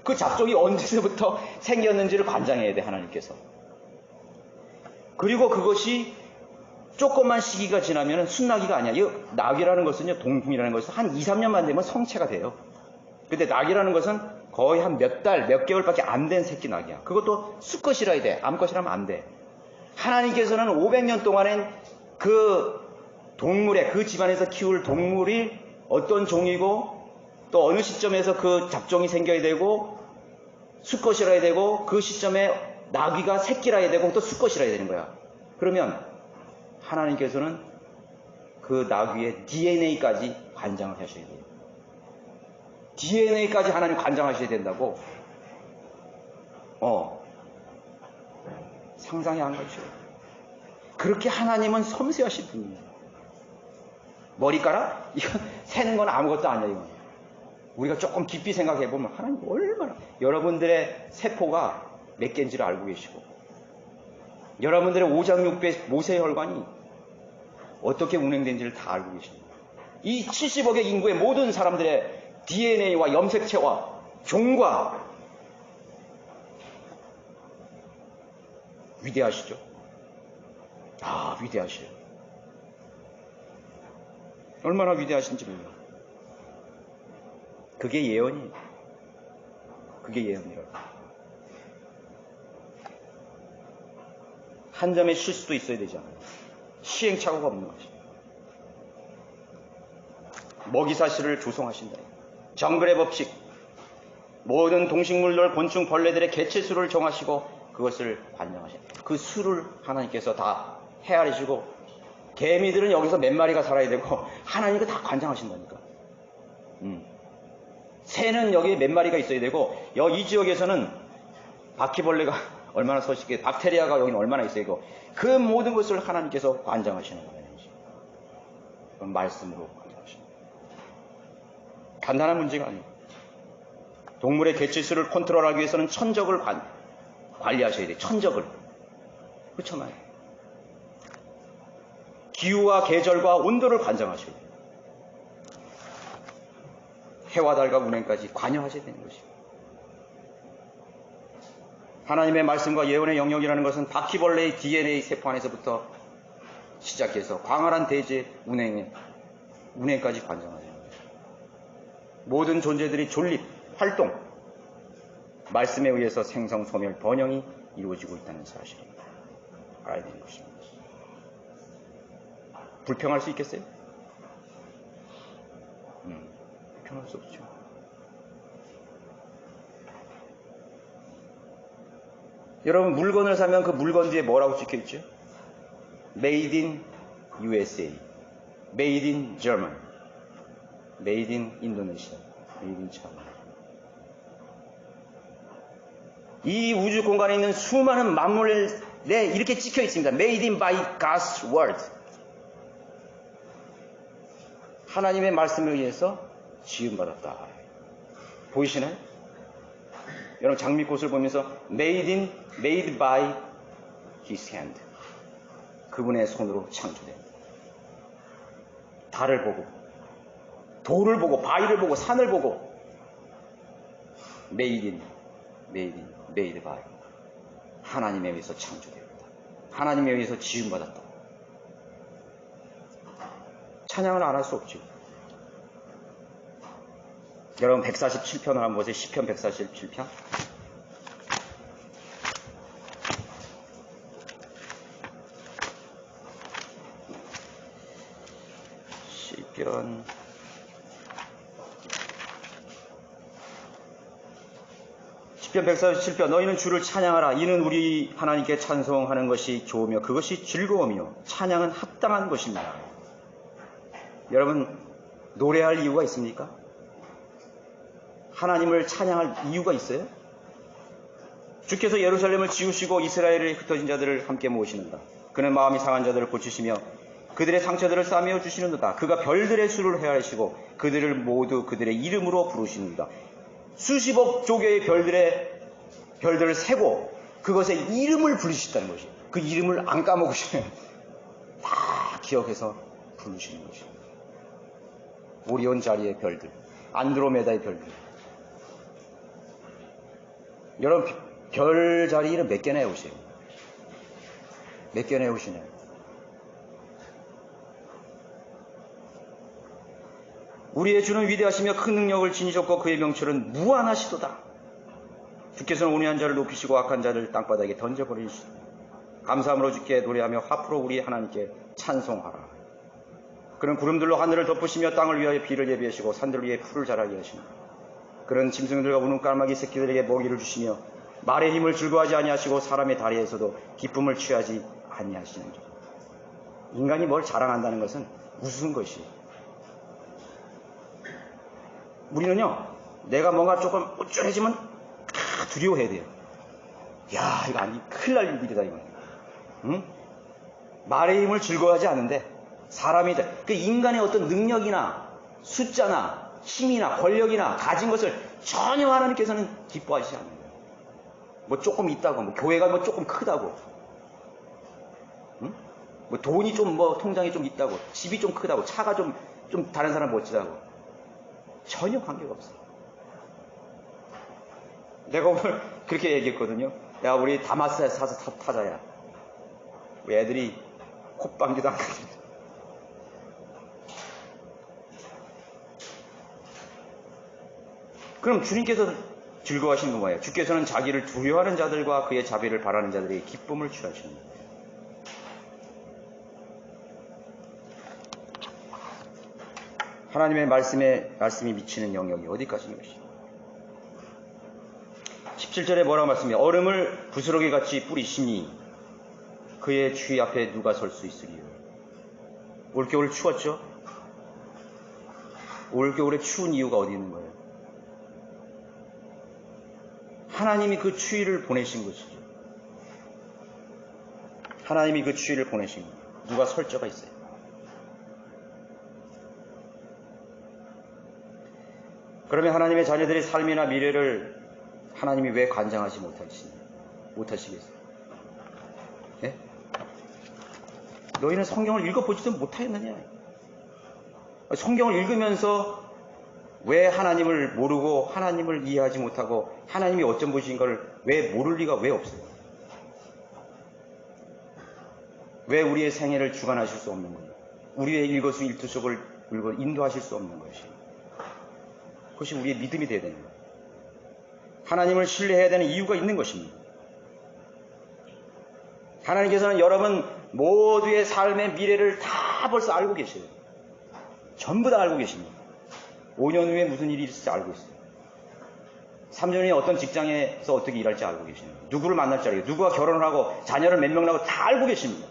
그 잡종이 언제부터 생겼는지를 관장해야 돼, 하나님께서. 그리고 그것이 조금만 시기가 지나면 순나귀가 아니야. 이 나귀라는 것은요, 동품이라는 것은 한 2, 3년만 되면 성체가 돼요. 근데 나귀라는 것은 거의 한 몇 달, 몇 개월밖에 안 된 새끼 나귀야. 그것도 수컷이라야 돼. 암컷이라면 안 돼. 하나님께서는 500년 동안엔 그 동물의, 그 집안에서 키울 동물이 어떤 종이고 또 어느 시점에서 그 잡종이 생겨야 되고 수컷이라야 되고 그 시점에 나귀가 새끼라야 되고 또 수컷이라야 되는 거야. 그러면 하나님께서는 그 나귀의 DNA까지 관장을 하셔야 돼요. DNA까지 하나님 관장하셔야 된다고? 상상이 안 가죠. 그렇게 하나님은 섬세하신 분이에요. 머리카락? 이건 세는 건 아무것도 아니야, 이건. 우리가 조금 깊이 생각해 보면 하나님 얼마나, 여러분들의 세포가 몇 개인지를 알고 계시고, 여러분들의 오장육부의 모세혈관이 어떻게 운행된지를 다 알고 계십니다. 이 70억의 인구의 모든 사람들의 DNA와 염색체와 종과 위대하시죠? 위대하시죠. 얼마나 위대하신지 몰라요. 그게 예언이에요. 그게 예언이라고. 한 점의 실수도 있어야 되잖아요. 시행착오가 없는 것입니다. 먹이사슬을 조성하신다. 정글의 법칙, 모든 동식물들, 곤충, 벌레들의 개체수를 정하시고 그것을 관장하신다. 그 수를 하나님께서 다 헤아리시고, 개미들은 여기서 몇 마리가 살아야 되고 하나님이 다 관장하신다니까. 새는 여기 몇 마리가 있어야 되고, 이 지역에서는 바퀴벌레가 얼마나 서식해, 박테리아가 여기는 얼마나 있어야 되고, 그 모든 것을 하나님께서 관장하시는 거예요. 그건 말씀으로 관장하십니다. 간단한 문제가 아니에요. 동물의 개체수를 컨트롤하기 위해서는 천적을 관리하셔야 돼요. 천적을. 그렇잖아요. 기후와 계절과 온도를 관장하셔야 돼요. 해와 달과 운행까지 관여하셔야 되는 것입니다. 하나님의 말씀과 예언의 영역이라는 것은 바퀴벌레의 DNA 세포 안에서부터 시작해서 광활한 대지의 운행까지 관장하죠. 모든 존재들이 존립, 활동, 말씀에 의해서 생성, 소멸, 번영이 이루어지고 있다는 사실입니다. 알아야 되는 것입니다. 불평할 수 있겠어요? 불평할 수 없죠. 여러분 물건을 사면 그 물건 뒤에 뭐라고 찍혀 있죠? Made in USA, Made in German, Made in Indonesia, Made in China. 이 우주 공간에 있는 수많은 만물에 이렇게 찍혀 있습니다. Made in by God's word. 하나님의 말씀에 의해서 지음받았다. 보이시나요? 여러분 장미꽃을 보면서 made by his hand. 그분의 손으로 창조됩니다. 달을 보고, 돌을 보고, 바위를 보고, 산을 보고 made by 하나님에 의해서 창조됩니다. 하나님에 의해서 지음받았다. 찬양을 안 할 수 없죠. 여러분 147편을 한번 보세요. 시편 147편. 시편 147편. 너희는 주를 찬양하라. 이는 우리 하나님께 찬송하는 것이 좋으며 그것이 즐거우며 찬양은 합당한 것입니다. 여러분 노래할 이유가 있습니까? 하나님을 찬양할 이유가 있어요? 주께서 예루살렘을 지우시고 이스라엘에 흩어진 자들을 함께 모으시는다. 그는 마음이 상한 자들을 고치시며 그들의 상처들을 싸매어 주시는도다. 그가 별들의 수를 헤아리시고 그들을 모두 그들의 이름으로 부르시는도다. 수십억 조개의 별들을 세고 그것의 이름을 부르시다는 것이, 그 이름을 안 까먹으시면 다 기억해서 부르시는 것입니다. 오리온 자리의 별들, 안드로메다의 별들. 여러분 별 자리는 몇 개나 해오세요? 몇 개나 해오시나요? 우리의 주는 위대하시며 큰 능력을 지니셨고 그의 명철은 무한하시도다. 주께서는 온유한 자를 높이시고 악한 자를 땅바닥에 던져버리시다. 감사함으로 주께 노래하며 화프로 우리 하나님께 찬송하라. 그는 구름들로 하늘을 덮으시며 땅을 위하여 비를 예비하시고 산들 위에 풀을 자라게 하시니 그는 짐승들과 우는 까마귀 새끼들에게 먹이를 주시며 말의 힘을 즐거워하지 아니하시고 사람의 다리에서도 기쁨을 취하지 아니하시는 줄. 인간이 뭘 자랑한다는 것은 우스운 것이에요. 우리는요, 내가 뭔가 조금 우쭐해지면 두려워해야 돼요. 야, 이거 아니 큰일 날 일이다 이거. 응? 말의 힘을 즐거워하지 않는데 사람이 그 인간의 어떤 능력이나 숫자나 힘이나 권력이나 가진 것을 전혀 하나님께서는 기뻐하시지 않는 거예요. 뭐 조금 있다고, 뭐 교회가 뭐 조금 크다고, 응? 뭐 돈이 좀 뭐 통장에 좀 있다고, 집이 좀 크다고, 차가 좀 다른 사람 멋지다고 전혀 관계가 없어요. 내가 오늘 그렇게 얘기했거든요. 야, 우리 다마스에 사서 타자야. 우리 애들이 콧방귀도 안 가지. 그럼 주님께서 즐거워하시는 건 뭐예요? 주께서는 자기를 두려워하는 자들과 그의 자비를 바라는 자들에게 기쁨을 취하십니다. 하나님의 말씀이 미치는 영역이 어디까지인 것입니까? 17절에 뭐라고 말씀해요? 얼음을 부스러기 같이 뿌리시니 그의 주의 앞에 누가 설 수 있으리요? 올겨울 추웠죠? 올겨울에 추운 이유가 어디 있는 거예요? 하나님이 그 추위를 보내신 것이죠. 하나님이 그 추위를 보내신 거예요. 누가 설 자가 있어요? 그러면 하나님의 자녀들의 삶이나 미래를 하나님이 왜 관장하지 못하시겠어요? 네? 너희는 성경을 읽어보지도 못하였느냐? 성경을 읽으면서 왜 하나님을 모르고 하나님을 이해하지 못하고 하나님이 어떤 분이신 걸 왜 모를 리가 왜 없어요? 왜 우리의 생애를 주관하실 수 없는 거예요? 우리의 일거수일투족을 인도하실 수 없는 것이에요. 그것이 우리의 믿음이 되어야 되는 거예요. 하나님을 신뢰해야 되는 이유가 있는 것입니다. 하나님께서는 여러분 모두의 삶의 미래를 다 벌써 알고 계셔요. 전부 다 알고 계십니다. 5년 후에 무슨 일이 있을지 알고 있어요. 3년 후에 어떤 직장에서 어떻게 일할지 알고 계십니다. 누구를 만날지 알고, 누구와 결혼을 하고 자녀를 몇 명 낳고 다 알고 계십니다.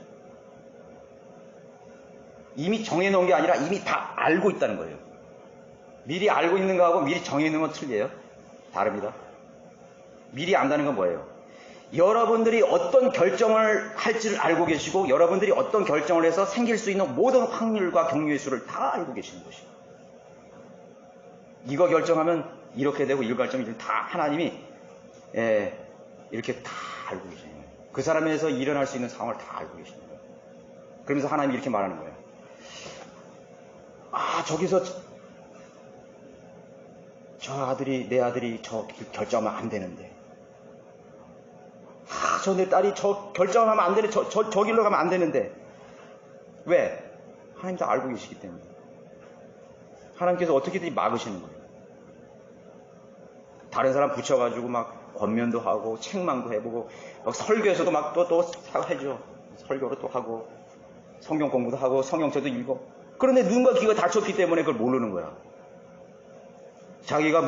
이미 정해놓은 게 아니라 이미 다 알고 있다는 거예요. 미리 알고 있는 거하고 미리 정해놓은 건 틀려요. 다릅니다. 미리 안다는 건 뭐예요? 여러분들이 어떤 결정을 할지를 알고 계시고 여러분들이 어떤 결정을 해서 생길 수 있는 모든 확률과 경우의 수를 다 알고 계시는 것이에요. 이거 결정하면 이렇게 되고 이거 결정하면 다 하나님이 이렇게 다 알고 계시는 거예요. 그 사람에서 일어날 수 있는 상황을 다 알고 계시는 거예요. 그러면서 하나님이 이렇게 말하는 거예요. 저기서 내 아들이 저 결정하면 안 되는데. 내 딸이 저 결정하면 안 되는데. 저 길로 가면 안 되는데. 왜? 하나님 다 알고 계시기 때문에. 하나님께서 어떻게든 막으시는 거예요. 다른 사람 붙여가지고 막 권면도 하고 책망도 해보고 막 설교에서도 막 또 해줘. 설교로 또 하고 성경 공부도 하고 성경책도 읽고. 그런데 눈과 귀가 닫혔기 때문에 그걸 모르는 거야. 자기가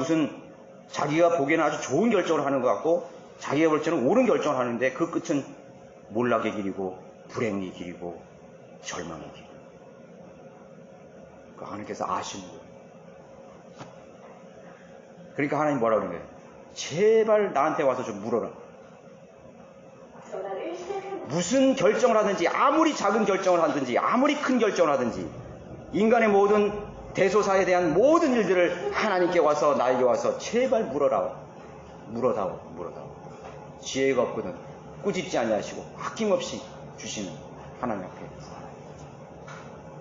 보기에는 아주 좋은 결정을 하는 것 같고 자기가 볼 때는 옳은 결정을 하는데 그 끝은 몰락의 길이고 불행의 길이고 절망의 길. 그 하나님께서 아시는 거예요. 그러니까 하나님 뭐라고 그러는 거예요? 제발 나한테 와서 좀 물어라. 무슨 결정을 하든지 아무리 작은 결정을 하든지 아무리 큰 결정을 하든지 인간의 모든 대소사에 대한 모든 일들을 하나님께 와서 나에게 와서 제발 물어다오. 지혜가 없거든 꾸짖지 아니하시고 아낌없이 주시는 하나님 앞에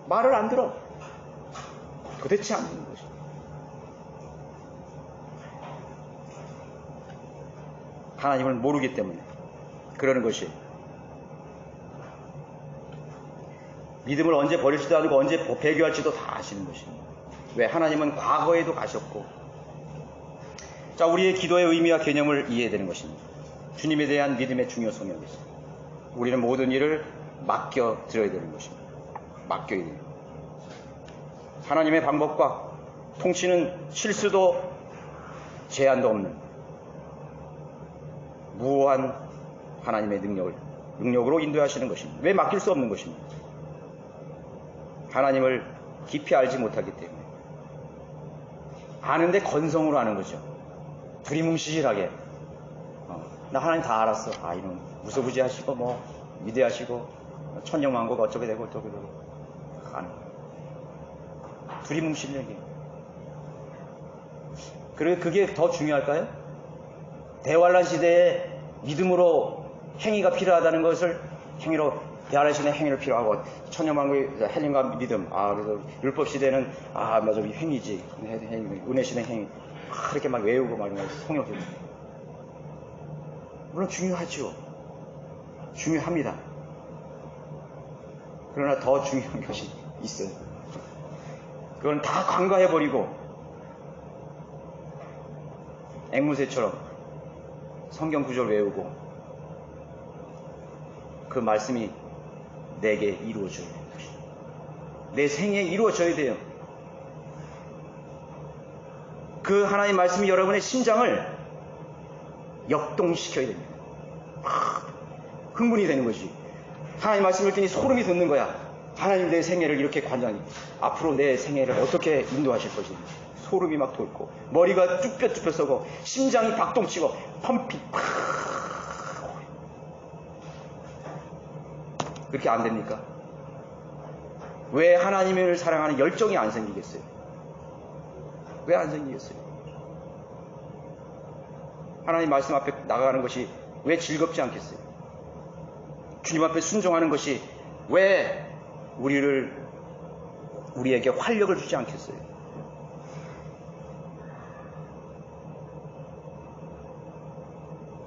말을 안 들어. 도대체 안 듣는 것이. 하나님을 모르기 때문에 그러는 것이. 믿음을 언제 버릴지도 알고 언제 배교할지도 다 아시는 것입니다. 왜? 하나님은 과거에도 가셨고. 자, 우리의 기도의 의미와 개념을 이해해야 되는 것입니다. 주님에 대한 믿음의 중요성이 여기 있습니다. 우리는 모든 일을 맡겨드려야 되는 것입니다. 맡겨야 돼요. 하나님의 방법과 통치는 실수도 제한도 없는 무한 하나님의 능력으로 인도하시는 것입니다. 왜 맡길 수 없는 것입니다? 하나님을 깊이 알지 못하기 때문에. 아는데 건성으로 하는 거죠. 두리뭉실하게. 나 하나님 다 알았어. 이놈 무소부지하시고 위대하시고 천년만고가 어쩌게 되고 어쩌게 되고 하는 두리뭉실하게. 그리고 그게 더 중요할까요? 대환란 시대에 믿음으로 행위가 필요하다는 것을 행위로 대환란 시대에 행위를 필요하고 천년만고의 헬림과 믿음. 그래서 율법 시대는 맞아 이 행위지. 은혜 시대 행위. 그렇게 막 외우고 막 성역을. 물론 중요하죠. 중요합니다. 그러나 더 중요한 것이 있어요. 그건 다 간과해버리고 앵무새처럼 성경 구절 외우고 그 말씀이 내게 이루어져야 돼요. 내 생에 이루어져야 돼요. 그 하나님 말씀이 여러분의 심장을 역동시켜야 됩니다. 흥분이 되는 것이. 하나님 말씀을 듣니 소름이 돋는 거야. 하나님 내 생애를 이렇게 관장히 앞으로 내 생애를 어떻게 인도하실 것인지 소름이 막 돋고 머리가 쭈뼛쭈뼛 서고 심장이 박동치고 펌피 그렇게 안 됩니까? 왜 하나님을 사랑하는 열정이 안 생기겠어요? 왜 안 생기겠어요? 하나님 말씀 앞에 나가는 것이 왜 즐겁지 않겠어요? 주님 앞에 순종하는 것이 왜 우리에게 활력을 주지 않겠어요?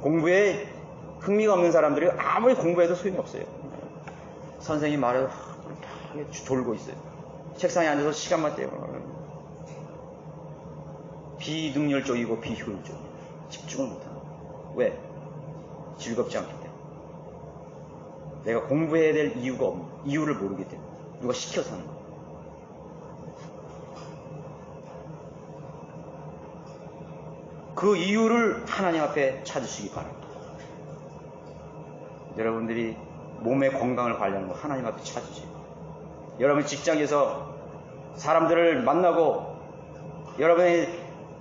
공부에 흥미가 없는 사람들이 아무리 공부해도 소용이 없어요. 선생님 말해도 졸고 있어요. 책상에 앉아서 시간만 때우고 비능률적이고 비효율적. 집중을 못하는. 왜? 즐겁지 않기 때문에. 내가 공부해야 될 이유를 모르기 때문에. 누가 시켜서 하는 거야. 그 이유를 하나님 앞에 찾으시기 바랍니다. 여러분들이 몸의 건강을 관리하는 거 하나님 앞에 찾으세요. 여러분 직장에서 사람들을 만나고 여러분의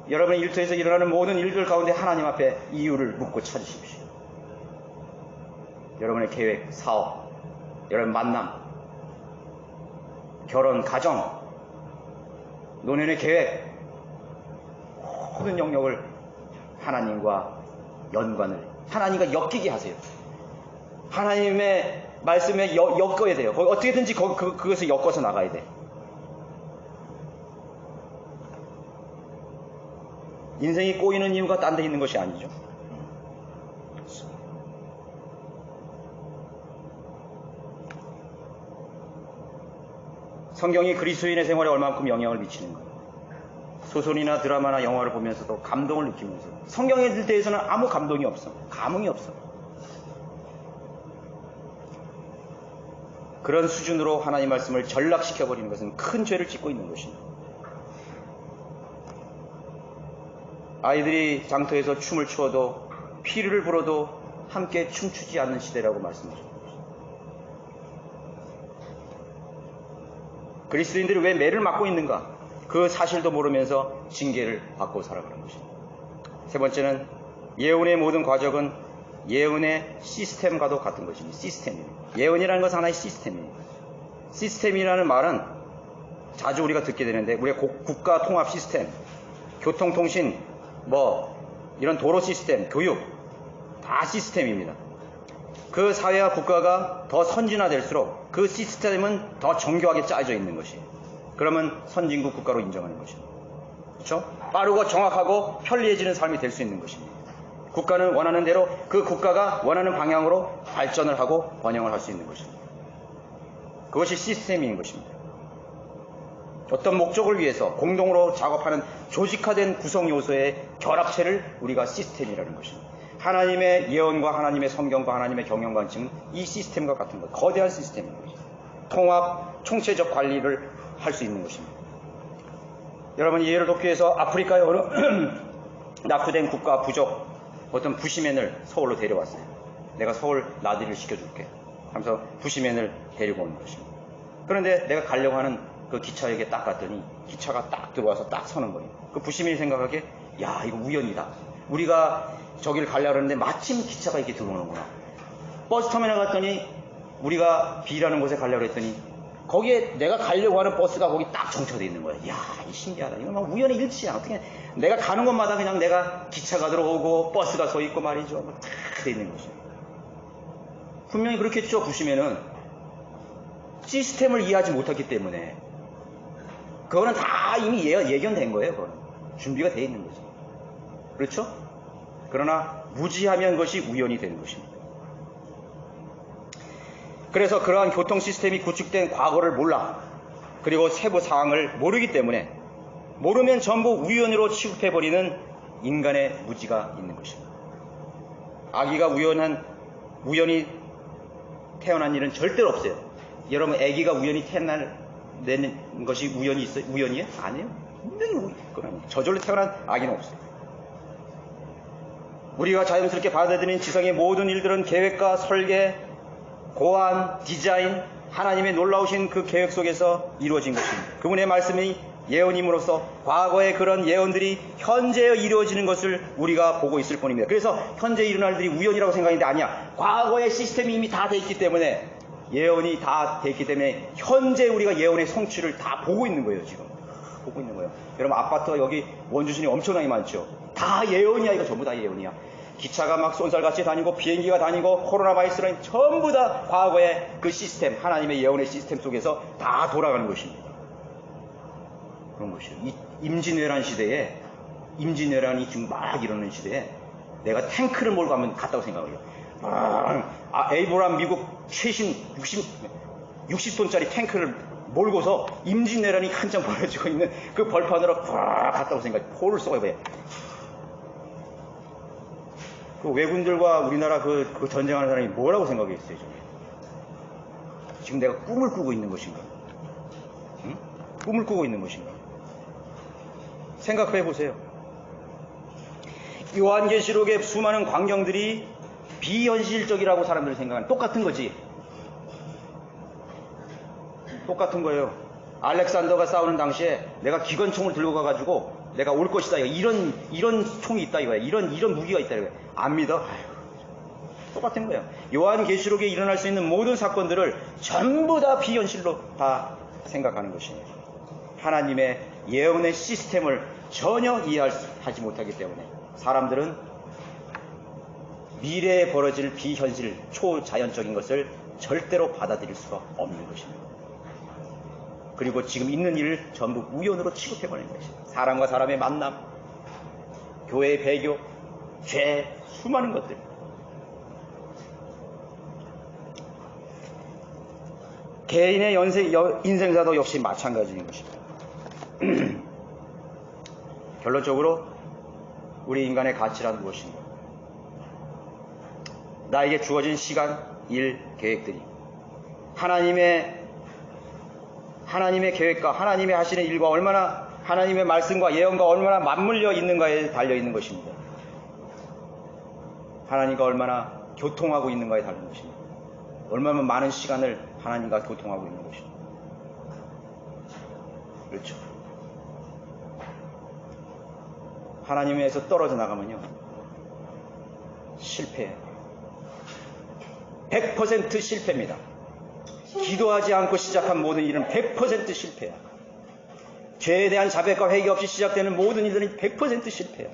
일터에서 일어나는 모든 일들 가운데 하나님 앞에 이유를 묻고 찾으십시오. 여러분의 계획, 사업, 여러분 만남, 결혼, 가정, 노년의 계획, 모든 영역을 하나님과 연관을, 하나님과 엮이게 하세요. 하나님의 말씀에 엮어야 돼요. 어떻게든지 그것을 엮어서 나가야 돼. 인생이 꼬이는 이유가 딴 데 있는 것이 아니죠. 성경이 그리스도인의 생활에 얼마만큼 영향을 미치는가. 소설이나 드라마나 영화를 보면서도 감동을 느끼면서 성경에 대해서는 아무 감동이 없어. 감흥이 없어. 그런 수준으로 하나님 말씀을 전락시켜버리는 것은 큰 죄를 짓고 있는 것입니다. 아이들이 장터에서 춤을 추어도 피리를 불어도 함께 춤추지 않는 시대라고 말씀하셨습니다. 그리스도인들이 왜 매를 맞고 있는가? 그 사실도 모르면서 징계를 받고 살아가는 것입니다. 세 번째는 예언의 모든 과정은 예언의 시스템과도 같은 것입니다. 시스템입니다. 예언이라는 것은 하나의 시스템입니다. 시스템이라는 말은 자주 우리가 듣게 되는데 우리의 국가 통합 시스템, 교통통신, 이런 도로 시스템, 교육 다 시스템입니다. 그 사회와 국가가 더 선진화될수록 그 시스템은 더 정교하게 짜여져 있는 것이에요. 그러면 선진국 국가로 인정하는 것입니다. 그렇죠? 빠르고 정확하고 편리해지는 삶이 될 수 있는 것입니다. 국가는 원하는 대로 그 국가가 원하는 방향으로 발전을 하고 번영을 할 수 있는 것입니다. 그것이 시스템인 것입니다. 어떤 목적을 위해서 공동으로 작업하는 조직화된 구성 요소의 결합체를 우리가 시스템이라는 것입니다. 하나님의 예언과 하나님의 성경과 하나님의 경영관심은 이 시스템과 같은 것, 거대한 시스템인 것입니다. 통합, 총체적 관리를 할 수 있는 것입니다. 여러분, 이 예를 돕기 위해서 아프리카의 어느 낙후된 국가 부족 어떤 부시맨을 서울로 데려왔어요. 내가 서울 나들이를 시켜줄게 하면서 부시맨을 데리고 오는 것입니다. 그런데 내가 가려고 하는 그 기차역에 딱 갔더니 기차가 딱 들어와서 딱 서는 거예요. 그 부시맨이 생각하기에 야, 이거 우연이다. 우리가 저길 가려고 하는데 마침 기차가 이렇게 들어오는구나. 버스터미널 갔더니 우리가 B라는 곳에 가려고 했더니 거기에 내가 가려고 하는 버스가 거기 딱 정차되어 있는 거야. 이야, 신기하다. 이거 막 우연의 일치야. 어떻게 내가 가는 곳마다 그냥 내가 기차가 들어오고 버스가 서 있고 말이죠. 딱 돼 있는 거죠. 분명히 그렇겠죠. 보시면은 시스템을 이해하지 못했기 때문에 그거는 다 이미 예견된 거예요. 그거는 준비가 되어 있는 거죠. 그렇죠? 그러나 무지하면 그것이 우연이 되는 것입니다. 그래서 그러한 교통 시스템이 구축된 과거를 몰라, 그리고 세부 사항을 모르기 때문에 모르면 전부 우연으로 취급해버리는 인간의 무지가 있는 것입니다. 아기가 우연히 태어난 일은 절대로 없어요. 여러분, 아기가 우연히 태어나는 것이 우연이 있어요? 우연이에요? 아니에요. 분명히 저절로 태어난 아기는 없어요. 우리가 자연스럽게 받아들이는 지성의 모든 일들은 계획과 설계, 고안, 디자인, 하나님의 놀라우신 그 계획 속에서 이루어진 것입니다. 그분의 말씀이 예언임으로써 과거의 그런 예언들이 현재 이루어지는 것을 우리가 보고 있을 뿐입니다. 그래서 현재 일어날 일들이 우연이라고 생각했는데 아니야. 과거의 시스템이 이미 다 돼 있기 때문에, 예언이 다 돼 있기 때문에 현재 우리가 예언의 성취를 다 보고 있는 거예요. 지금 보고 있는 거예요. 여러분, 아파트 여기 원주신이 엄청나게 많죠. 다 예언이야. 이거 전부 다 예언이야. 기차가 막 쏜살같이 다니고 비행기가 다니고 코로나 바이러스는 전부 다 과거의 그 시스템, 하나님의 예언의 시스템 속에서 다 돌아가는 것입니다. 그런 것이에요. 이 임진왜란 시대에, 임진왜란이 지금 막 이러는 시대에 내가 탱크를 몰고 가면 갔다고 생각해요. 에이브람 미국 최신 60톤짜리 탱크를 몰고서 임진왜란이 한참 벌어지고 있는 그 벌판으로 갔다고 생각해요. 포를 쏘아봐요. 그 왜군들과 우리나라 그 전쟁하는 사람이 뭐라고 생각했어요, 지금 내가 꿈을 꾸고 있는 것인가? 응? 꿈을 꾸고 있는 것인가? 생각해 보세요. 요한계시록의 수많은 광경들이 비현실적이라고 사람들이 생각하는 똑같은 거지. 똑같은 거예요. 알렉산더가 싸우는 당시에 내가 기관총을 들고 가가지고 내가 올 것이다. 이런 총이 있다 이거야. 이런 무기가 있다 이거야. 안 믿어? 아이고. 똑같은 거예요. 요한계시록에 일어날 수 있는 모든 사건들을 전부 다 비현실로 다 생각하는 것이에요. 하나님의 예언의 시스템을 전혀 이해하지 못하기 때문에 사람들은 미래에 벌어질 비현실, 초자연적인 것을 절대로 받아들일 수가 없는 것입니다. 그리고 지금 있는 일을 전부 우연으로 취급해버리는 것입니다. 사람과 사람의 만남, 교회의 배교, 죄, 수많은 것들. 개인의 인생사도 역시 마찬가지인 것입니다. 결론적으로 우리 인간의 가치란 무엇인가? 나에게 주어진 시간, 일, 계획들이 하나님의 계획과 하나님의 하시는 일과 얼마나 하나님의 말씀과 예언과 얼마나 맞물려 있는가에 달려 있는 것입니다. 하나님과 얼마나 교통하고 있는가에 달린 것입니다. 얼마나 많은 시간을 하나님과 교통하고 있는 것입니다. 그렇죠. 하나님에서 떨어져 나가면요 실패해요. 100% 실패입니다. 기도하지 않고 시작한 모든 일은 100% 실패야. 죄에 대한 자백과 회개 없이 시작되는 모든 일들은 100% 실패야.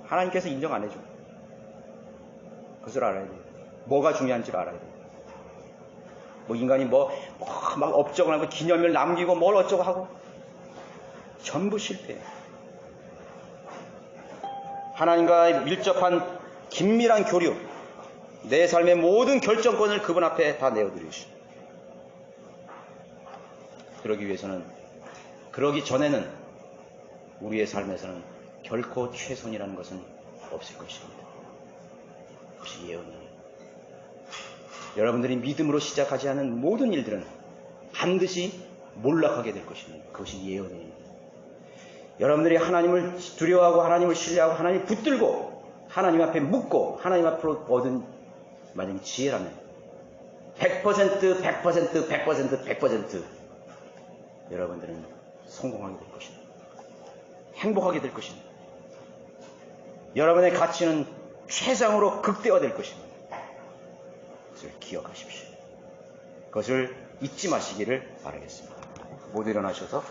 하나님께서 인정 안 해줘. 그것을 알아야 돼요. 뭐가 중요한지를 알아야 돼요. 뭐 인간이 막 업적을 하고 기념일 남기고 뭘 어쩌고 하고 전부 실패해요. 하나님과 밀접한 긴밀한 교류, 내 삶의 모든 결정권을 그분 앞에 다 내어드리시오. 그러기 전에는 우리의 삶에서는 결코 최선이라는 것은 없을 것입니다. 그것이 예언이에요. 여러분들이 믿음으로 시작하지 않은 모든 일들은 반드시 몰락하게 될 것입니다. 그것이 예언이에요. 여러분들이 하나님을 두려워하고 하나님을 신뢰하고 하나님을 붙들고 하나님 앞에 묻고 하나님 앞으로 얻은 만약에 지혜라면 100% 여러분들은 성공하게 될 것입니다. 행복하게 될 것입니다. 여러분의 가치는 최상으로 극대화될 것입니다. 그것을 기억하십시오. 그것을 잊지 마시기를 바라겠습니다. 모두 일어나셔서